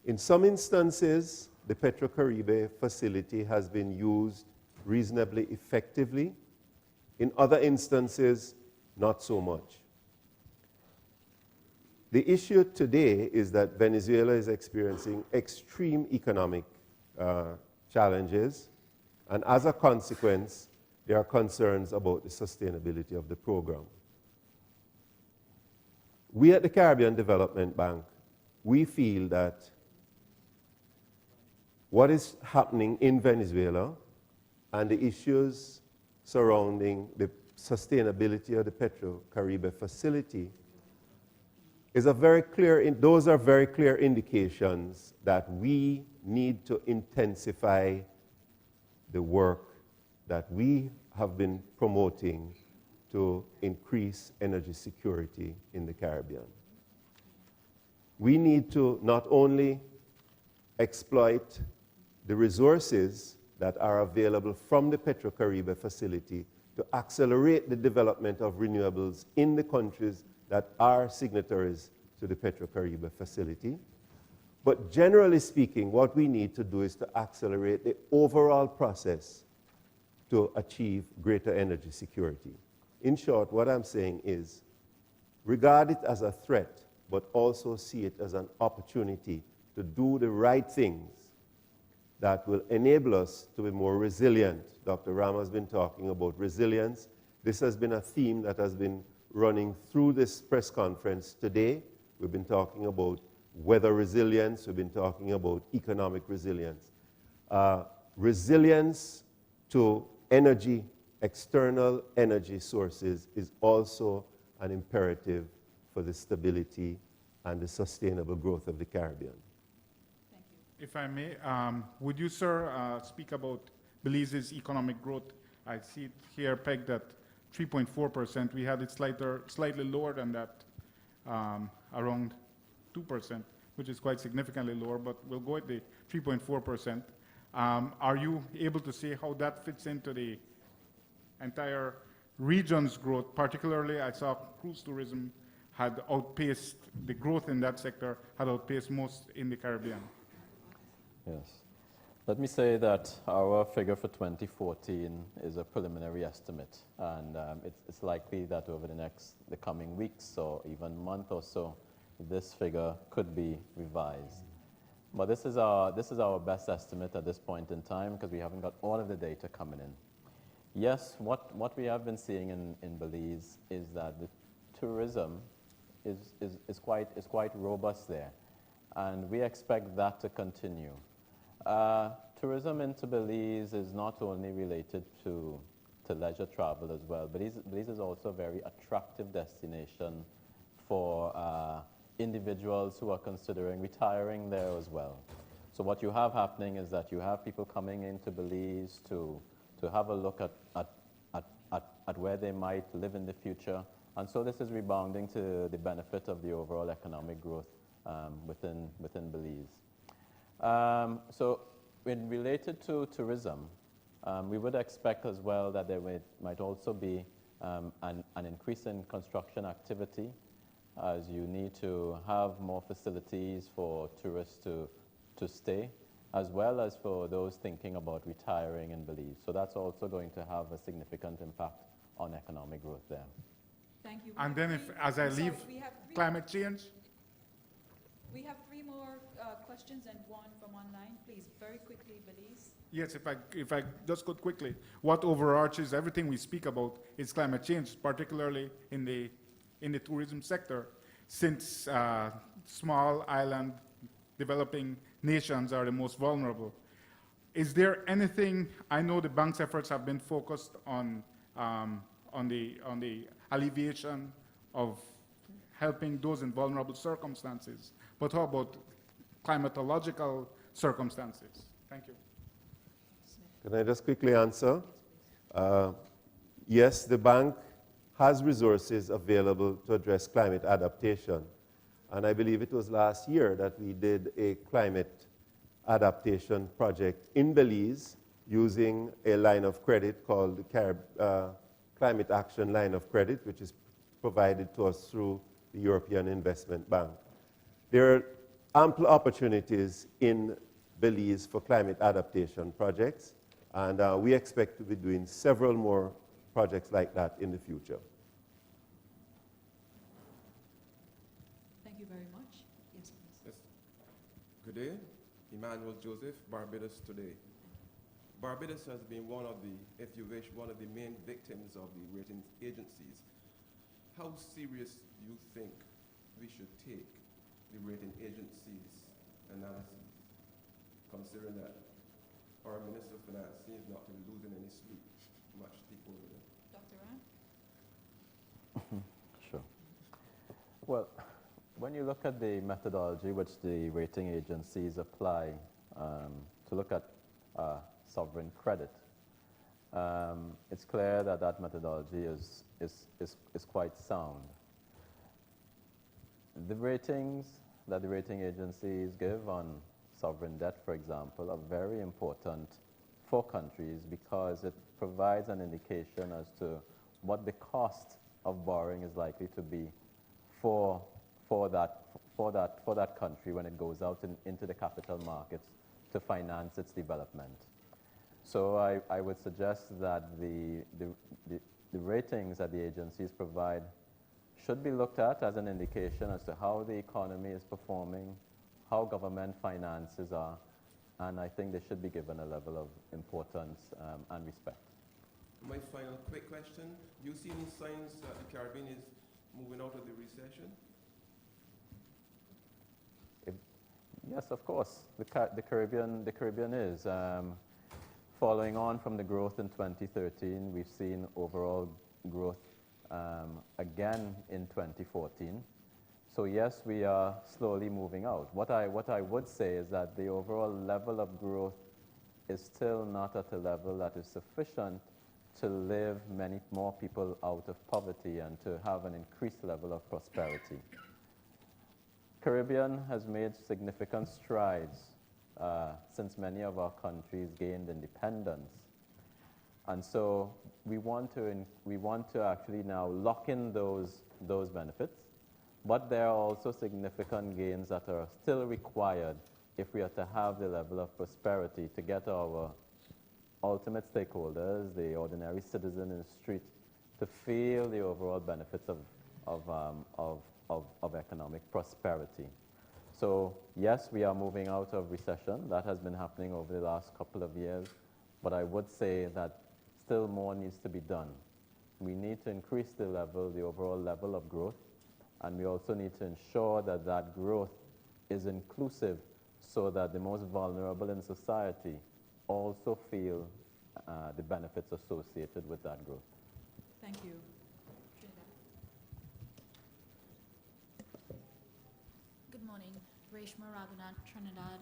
In some instances, the Petro-Carib facility has been used reasonably effectively. In other instances, not so much. The issue today is that Venezuela is experiencing extreme economic challenges, and as a consequence, there are concerns about the sustainability of the program. We at the Caribbean Development Bank, we feel that what is happening in Venezuela and the issues surrounding the sustainability of the Petro-Carib facility is those are very clear indications that we need to intensify the work that we have been promoting to increase energy security in the Caribbean. We need to not only exploit the resources that are available from the Petro-Carib facility to accelerate the development of renewables in the countries that are signatories to the Petro-Carib facility. But generally speaking, what we need to do is to accelerate the overall process to achieve greater energy security. In short, what I'm saying is, regard it as a threat, but also see it as an opportunity to do the right things that will enable us to be more resilient. Dr. Ram has been talking about resilience. This has been a theme that has been running through this press conference today. We've been talking about weather resilience, we've been talking about economic resilience. Resilience to energy, external energy sources is also an imperative for the stability and the sustainable growth of the Caribbean. Thank you. If I may, would you, sir, speak about Belize's economic growth? I see it here pegged at 3.4%. We had it slightly lower than that, around 2%, which is quite significantly lower, but we'll go at the 3.4%. Are you able to see how that fits into the entire region's growth? Particularly, I saw cruise tourism had outpaced, the growth in that sector had outpaced most in the Caribbean. Yes. Let me say that our figure for 2014 is a preliminary estimate, and it's likely that over the coming weeks or even month or so, this figure could be revised. But this is our best estimate at this point in time because we haven't got all of the data coming in. Yes, what we have been seeing in Belize is that the tourism is quite robust there, and we expect that to continue. Tourism into Belize is not only related to leisure travel as well. Belize is also a very attractive destination for individuals who are considering retiring there as well. So what you have happening is that you have people coming into Belize to have a look at where they might live in the future. And so this is rebounding to the benefit of the overall economic growth within Belize. So when related to tourism, we would expect as well that there might also be an increase in construction activity as you need to have more facilities for tourists to stay, as well as for those thinking about retiring in Belize. So that's also going to have a significant impact on economic growth there. Thank you. And then as I leave, climate change? We have three more questions and one from online. Please, very quickly, Belize. Yes, if I just could quickly, what overarches everything we speak about is climate change, particularly in the tourism sector, since small island developing nations are the most vulnerable. Is there anything, I know the bank's efforts have been focused on the alleviation of helping those in vulnerable circumstances, but how about climatological circumstances? Thank you. Can I just quickly answer? Yes, the bank has resources available to address climate adaptation. And I believe it was last year that we did a climate adaptation project in Belize using a line of credit called the Climate Action Line of Credit, which is provided to us through the European Investment Bank. There are ample opportunities in Belize for climate adaptation projects, and we expect to be doing several more projects like that in the future. Thank you very much. Yes, please. Yes. Good day. Emmanuel Joseph, Barbados Today. Barbados has been one of the, if you wish, one of the main victims of the rating agencies. How serious do you think we should take the rating agencies' analysis, considering that our Minister of Finance seems not to be losing any sleep much sleep over there? Dr. Ram? Sure. Well, when you look at the methodology which the rating agencies apply to look at sovereign credit, it's clear that that methodology is quite sound. The ratings that the rating agencies give on sovereign debt, for example, are very important for countries because it provides an indication as to what the cost of borrowing is likely to be for that country when it goes out into the capital markets to finance its development. So I would suggest that the ratings that the agencies provide should be looked at as an indication as to how the economy is performing, how government finances are, and I think they should be given a level of importance and respect. My final quick question, do you see any signs that the Caribbean is moving out of the recession? Yes, of course. The Caribbean is. Following on from the growth in 2013, we've seen overall growth again in 2014. So yes, we are slowly moving out. What I would say is that the overall level of growth is still not at a level that is sufficient to live many more people out of poverty and to have an increased level of prosperity. Caribbean has made significant strides since many of our countries gained independence. And so we want to actually now lock in those benefits, but there are also significant gains that are still required if we are to have the level of prosperity to get our ultimate stakeholders, the ordinary citizen in the street, to feel the overall benefits of economic prosperity. So yes, we are moving out of recession. That has been happening over the last couple of years, but I would say that still more needs to be done. We need to increase the overall level of growth, and we also need to ensure that that growth is inclusive so that the most vulnerable in society also feel the benefits associated with that growth. Thank you. Good morning, Reshma Raghunath, Trinidad,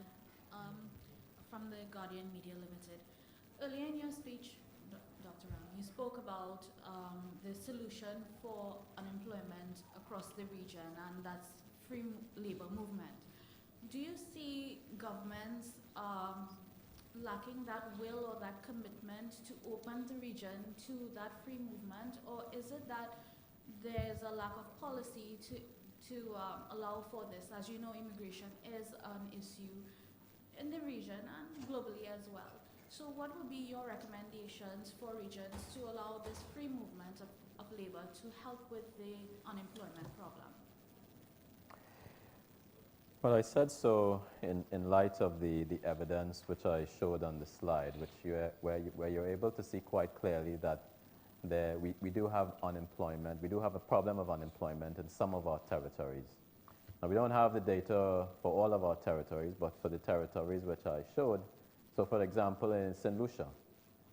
from the Guardian Media Limited. Earlier in your speech, Dr. Ram, you spoke about the solution for unemployment across the region, and that's free labor movement. Do you see governments lacking that will or that commitment to open the region to that free movement, or is it that there's a lack of policy to allow for this? As you know, immigration is an issue in the region and globally as well. So what would be your recommendations for regions to allow this free movement of labor to help with the unemployment problem? Well, I said so in light of the evidence which I showed on the slide, where you're able to see quite clearly that we do have unemployment. We do have a problem of unemployment in some of our territories. Now, we don't have the data for all of our territories, but for the territories which I showed, so for example, in St. Lucia,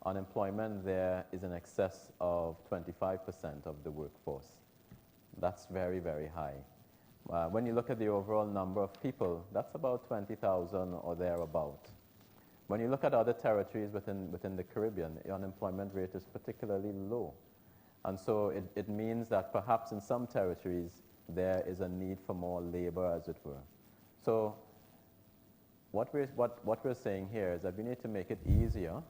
unemployment there is in excess of 25% of the workforce. That's very, very high. When you look at the overall number of people, that's about 20,000 or thereabout. When you look at other territories within the Caribbean, the unemployment rate is particularly low. And so it means that perhaps in some territories, there is a need for more labor, as it were. So what we're saying here is that we need to make it easier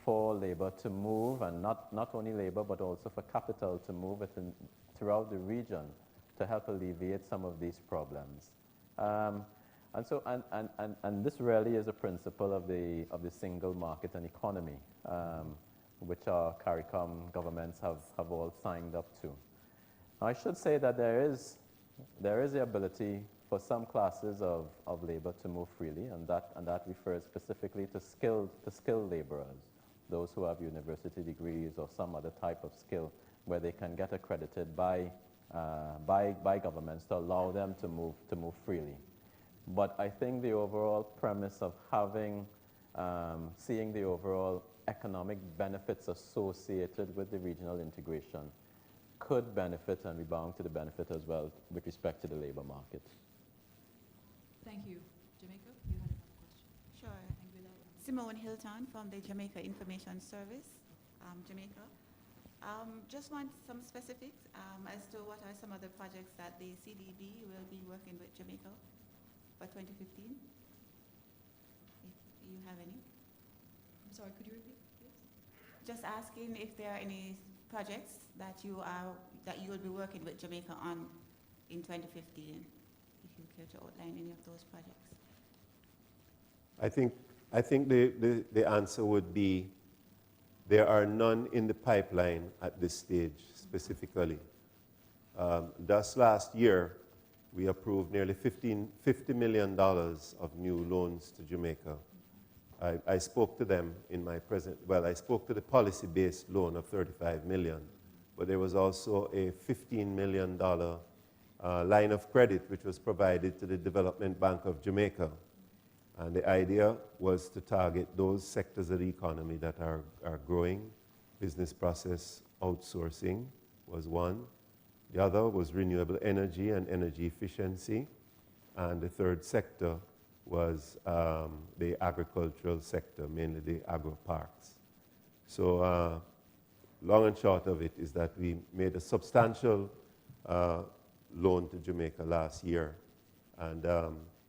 for labor to move, and not only labor, but also for capital to move throughout the region to help alleviate some of these problems. And this really is a principle of the single market and economy, which our CARICOM governments have all signed up to. I should say that there is the ability for some classes of labor to move freely, and that refers specifically to skilled laborers, those who have university degrees or some other type of skill where they can get accredited by governments to allow them to move freely. But I think the overall premise of seeing the overall economic benefits associated with the regional integration could benefit and be bound to the benefit as well with respect to the labor market. Thank you. Jamaica, you had another question. Sure. Simone Hilton from the Jamaica Information Service, Jamaica. Just want some specifics as to what are some of the projects that the CDB will be working with Jamaica for 2015, if you have any. I'm sorry, could you repeat, please? Just asking if there are any projects that you will be working with Jamaica on in 2015, if you care to outline any of those projects. I think the answer would be there are none in the pipeline at this stage specifically. Just last year, we approved nearly $50 million of new loans to Jamaica. I spoke to them in my I spoke to the policy-based loan of $35 million, but there was also a $15 million line of credit which was provided to the Development Bank of Jamaica And the idea was to target those sectors of the economy that are growing. Business process outsourcing was one. The other was renewable energy and energy efficiency. And the third sector was the agricultural sector, mainly the agro-parks. So long and short of it is that we made a substantial loan to Jamaica last year. And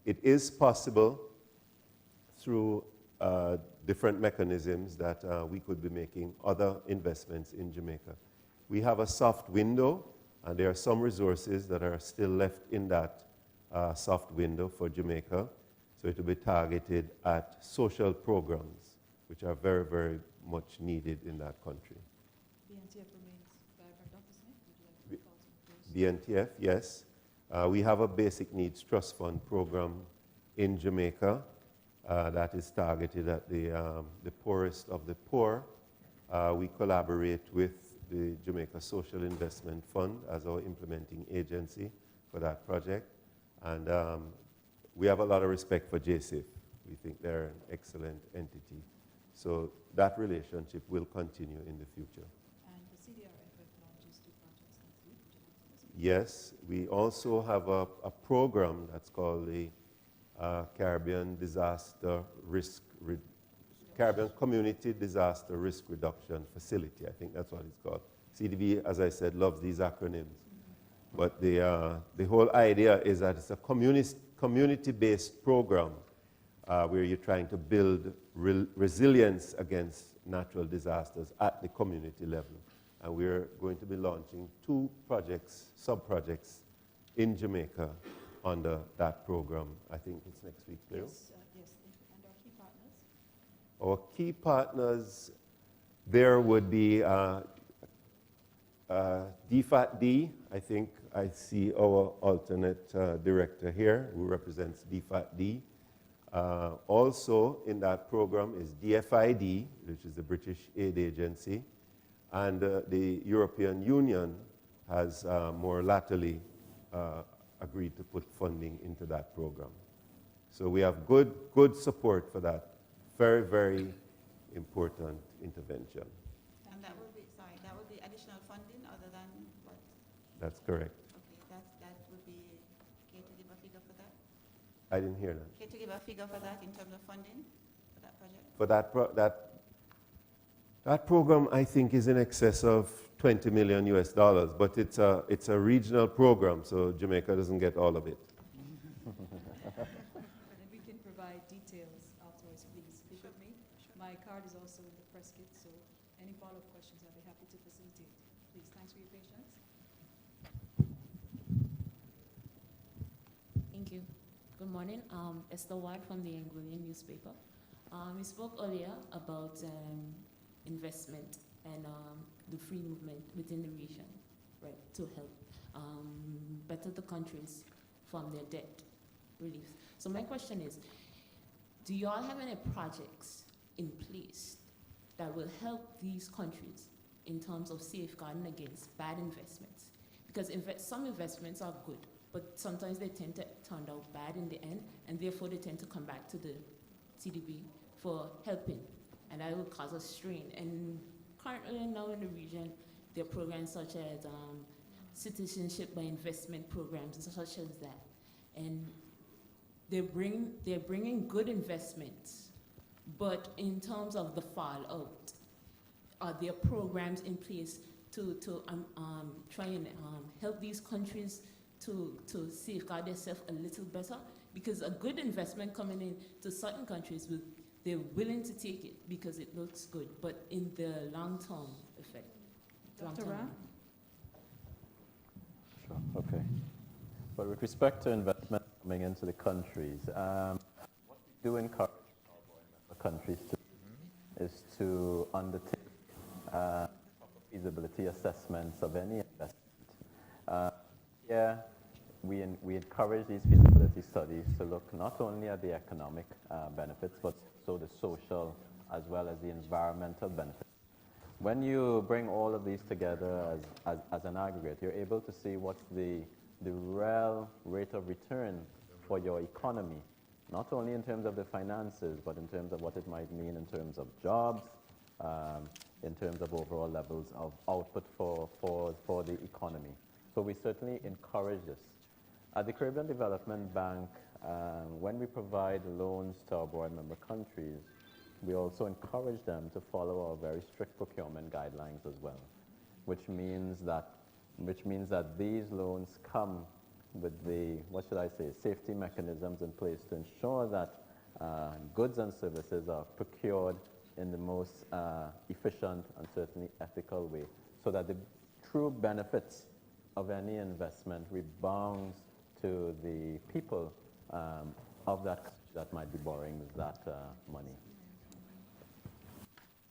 it is possible through different mechanisms that we could be making other investments in Jamaica. We have a soft window, and there are some resources that are still left in that soft window for Jamaica. So it will be targeted at social programs, which are very, very much needed in that country. BNTF remains vibrant. Dr. Smith, would you like to BNTF, yes. We have a basic needs trust fund program in Jamaica that is targeted at the poorest of the poor. We collaborate with the Jamaica Social Investment Fund as our implementing agency for that project. And we have a lot of respect for JSIF. We think they're an excellent entity. So that relationship will continue in the future. And the CDRFF launches 2 projects next week. Would you like to listen? Yes, we also have a program that's called the Caribbean Community Disaster Risk Reduction Facility. I think that's what it's called. CDB, as I said, loves these acronyms. But the whole idea is that it's a community-based program where you're trying to build resilience against natural disasters at the community level. And we're going to be launching 2 projects, sub-projects in Jamaica under that program. I think it's next week, Leo? Yes, yes. And our key partners? Our key partners, there would be DFAT-D. I think I see our alternate director here who represents DFAT-D. Also in that program is DFID, which is the British Aid Agency, and the European Union has more latterly agreed to put funding into that program. So we have good support for that very, very important intervention. And that will be, sorry, that will be additional funding other than what? That's correct. Okay, that would be, care to give a figure for that? I didn't hear that. Care to give a figure for that in terms of funding for that project? For that program, I think, is in excess of $20 million US, but it's a regional program, so Jamaica doesn't get all of it. And we can provide details afterwards, please. Speak with me. Sure. My card is also in the press kit, so any follow-up questions, I'll be happy to facilitate. Please, thanks for your patience. Thank you. Good morning. Esther White from the Anguillian newspaper. We spoke earlier about investment and the free movement within the region, right, to help better the countries from their debt relief. So my question is, do you all have any projects in place that will help these countries in terms of safeguarding against bad investments? Because some investments are good, but sometimes they tend to turn out bad in the end, and therefore they tend to come back to the CDB for helping, and that will cause a strain. And currently now in the region, there are programs such as citizenship by investment programs such as that, and they're bringing good investments, but in terms of the fallout, are there programs in place to try and help these countries to safeguard themselves a little better? Because a good investment coming in to certain countries, they're willing to take it because it looks good, but in the long-term effect. Dr. Ra? Sure, okay. But with respect to investment coming into the countries, what we do encourage our countries to is to undertake feasibility assessments of any investment. Here, we encourage these feasibility studies to look not only at the economic benefits, but also the social as well as the environmental benefits. When you bring all of these together as an aggregate, you're able to see what's the real rate of return for your economy not only in terms of the finances, but in terms of what it might mean in terms of jobs, in terms of overall levels of output for the economy. So we certainly encourage this. At the Caribbean Development Bank, when we provide loans to our board member countries, we also encourage them to follow our very strict procurement guidelines as well, which means that these loans come with the, what should I say, safety mechanisms in place to ensure that goods and services are procured in the most efficient and certainly ethical way, so that the true benefits of any investment rebounds to the people of that country that might be borrowing that money.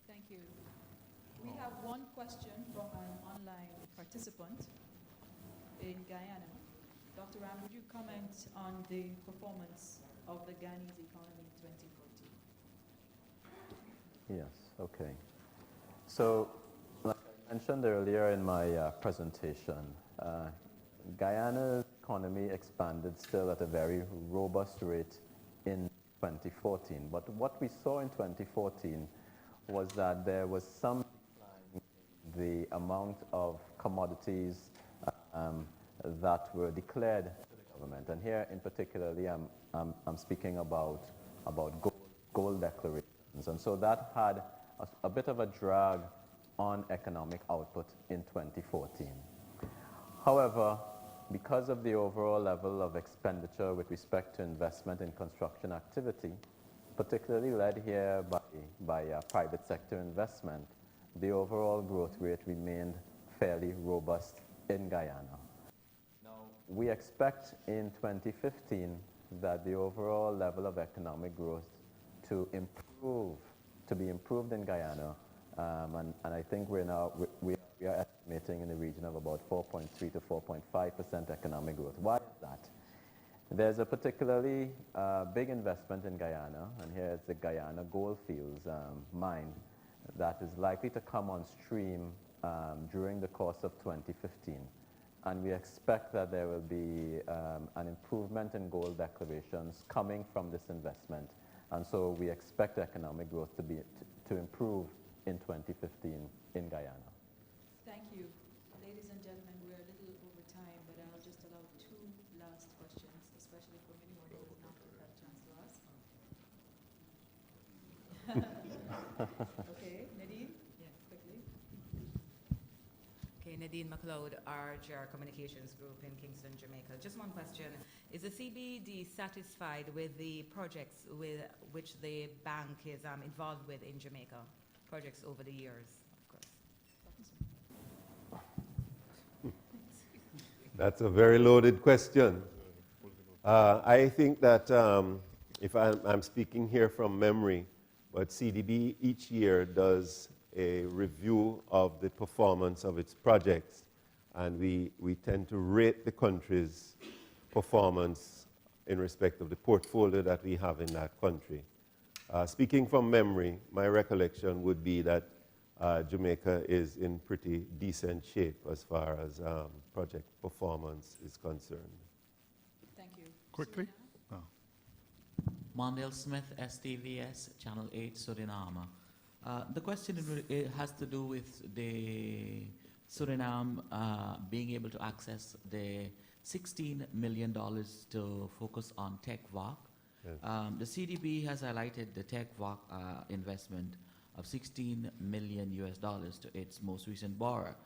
Thank you. We have one question from an online participant in Guyana. Dr. Ram, would you comment on the performance of the Guyanese economy in 2014? Yes, okay. So, like I mentioned earlier in my presentation, Guyana's economy expanded still at a very robust rate in 2014. But what we saw in 2014 was that there was some decline in the amount of commodities that were declared to the government. And here in particularly, I'm speaking about gold declarations. And so that had a bit of a drag on economic output in 2014. However, because of the overall level of expenditure with respect to investment in construction activity, particularly led here by private sector investment, the overall growth rate remained fairly robust in Guyana. Now, we expect in 2015 that the overall level of economic growth to be improved in Guyana, and I think we are estimating in the region of about 4.3 to 4.5% economic growth. Why is that? There's a particularly big investment in Guyana, and here's the Guyana Goldfields mine that is likely to come on stream during the course of 2015. And we expect that there will be an improvement in gold declarations coming from this investment. And so we expect economic growth to improve in 2015 in Guyana. Thank you. Ladies and gentlemen, we're a little over time, but I'll just allow two last questions, especially from anyone who has not had a chance to ask. Okay, Nadine? Yeah, quickly. Okay, Nadine McLeod, RJR Communications Group in Kingston, Jamaica. Just one question. Is the CBD satisfied with the projects with which the bank is involved with in Jamaica? Projects over the years, of course. That's a very loaded question. I think that if I'm speaking here from memory, but CDB each year does a review of the performance of its projects, and we tend to rate the country's performance in respect of the portfolio that we have in that country. Speaking from memory, my recollection would be that Jamaica is in pretty decent shape as far as project performance is concerned. Thank you. Quickly? Oh. Mondale Smith, STVS, Channel 8, Suriname. The question has to do with the Suriname being able to access the $16 million to focus on tech VOC. Yes. The CDB has highlighted the tech VOC investment of $16 million to its most recent borrower,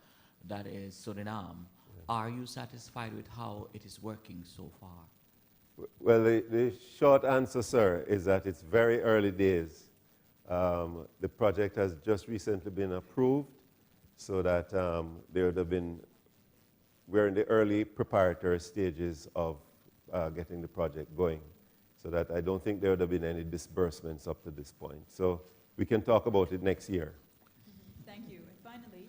that is Suriname. Yes. Are you satisfied with how it is working so far? Well, the short answer, sir, is that it's very early days. The project has just recently been approved, so that there would have been, we're in the early preparatory stages of getting the project going, so that I don't think there would have been any disbursements up to this point. So we can talk about it next year. Thank you. And finally,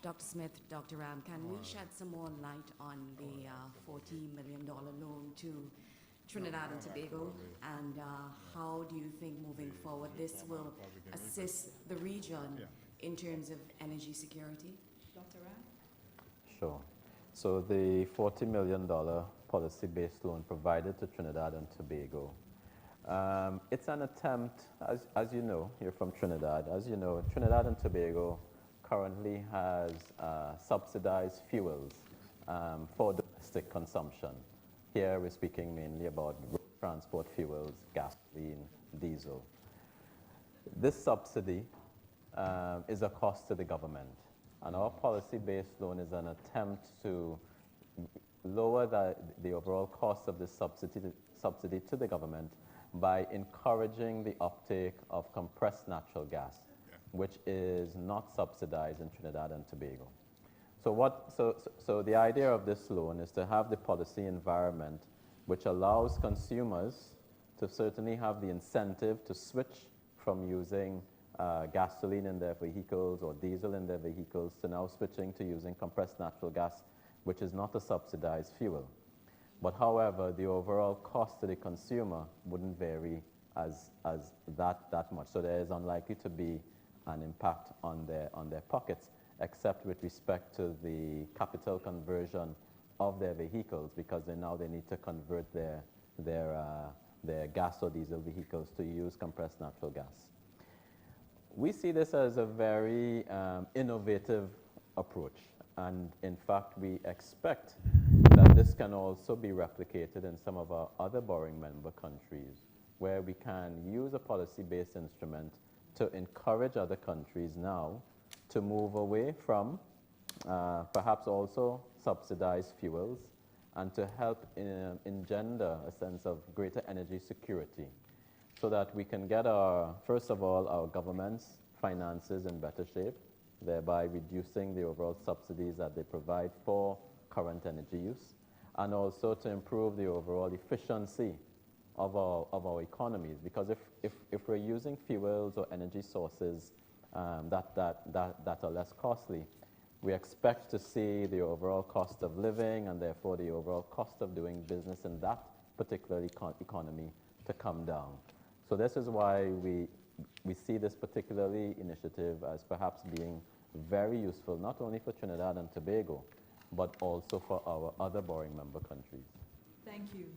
Dr. Smith, Dr. Ram, can we shed some more light on the $40 million loan to Trinidad and Tobago, and how do you think moving forward this will assist the region in terms of energy security? Dr. Ram? Sure. So the $40 million policy-based loan provided to Trinidad and Tobago It's an attempt, as you know, you're from Trinidad. As you know, Trinidad and Tobago currently has subsidized fuels for domestic consumption. Here we're speaking mainly about road transport fuels, gasoline, diesel. This subsidy is a cost to the government, and our policy-based loan is an attempt to lower the overall cost of this subsidy to the government by encouraging the uptake of compressed natural gas, which is not subsidized in Trinidad and Tobago. So the idea of this loan is to have the policy environment which allows consumers to certainly have the incentive to switch from using gasoline in their vehicles or diesel in their vehicles to now switching to using compressed natural gas, which is not a subsidized fuel. But however, the overall cost to the consumer wouldn't vary as that much. So there is unlikely to be an impact on their pockets, except with respect to the capital conversion of their vehicles, because they need to convert their gas or diesel vehicles to use compressed natural gas. We see this as a very innovative approach, and in fact we expect that this can also be replicated in some of our other borrowing member countries, where we can use a policy-based instrument to encourage other countries now to move away from perhaps also subsidized fuels, and to help engender a sense of greater energy security, so that we can get first of all, our government's finances in better shape, thereby reducing the overall subsidies that they provide for current energy use, and also to improve the overall efficiency of our economies. Because if we're using fuels or energy sources that are less costly, we expect to see the overall cost of living and therefore the overall cost of doing business in that particular economy to come down. So this is why we see this particularly initiative as perhaps being very useful, not only for Trinidad and Tobago, but also for our other borrowing member countries. Thank you.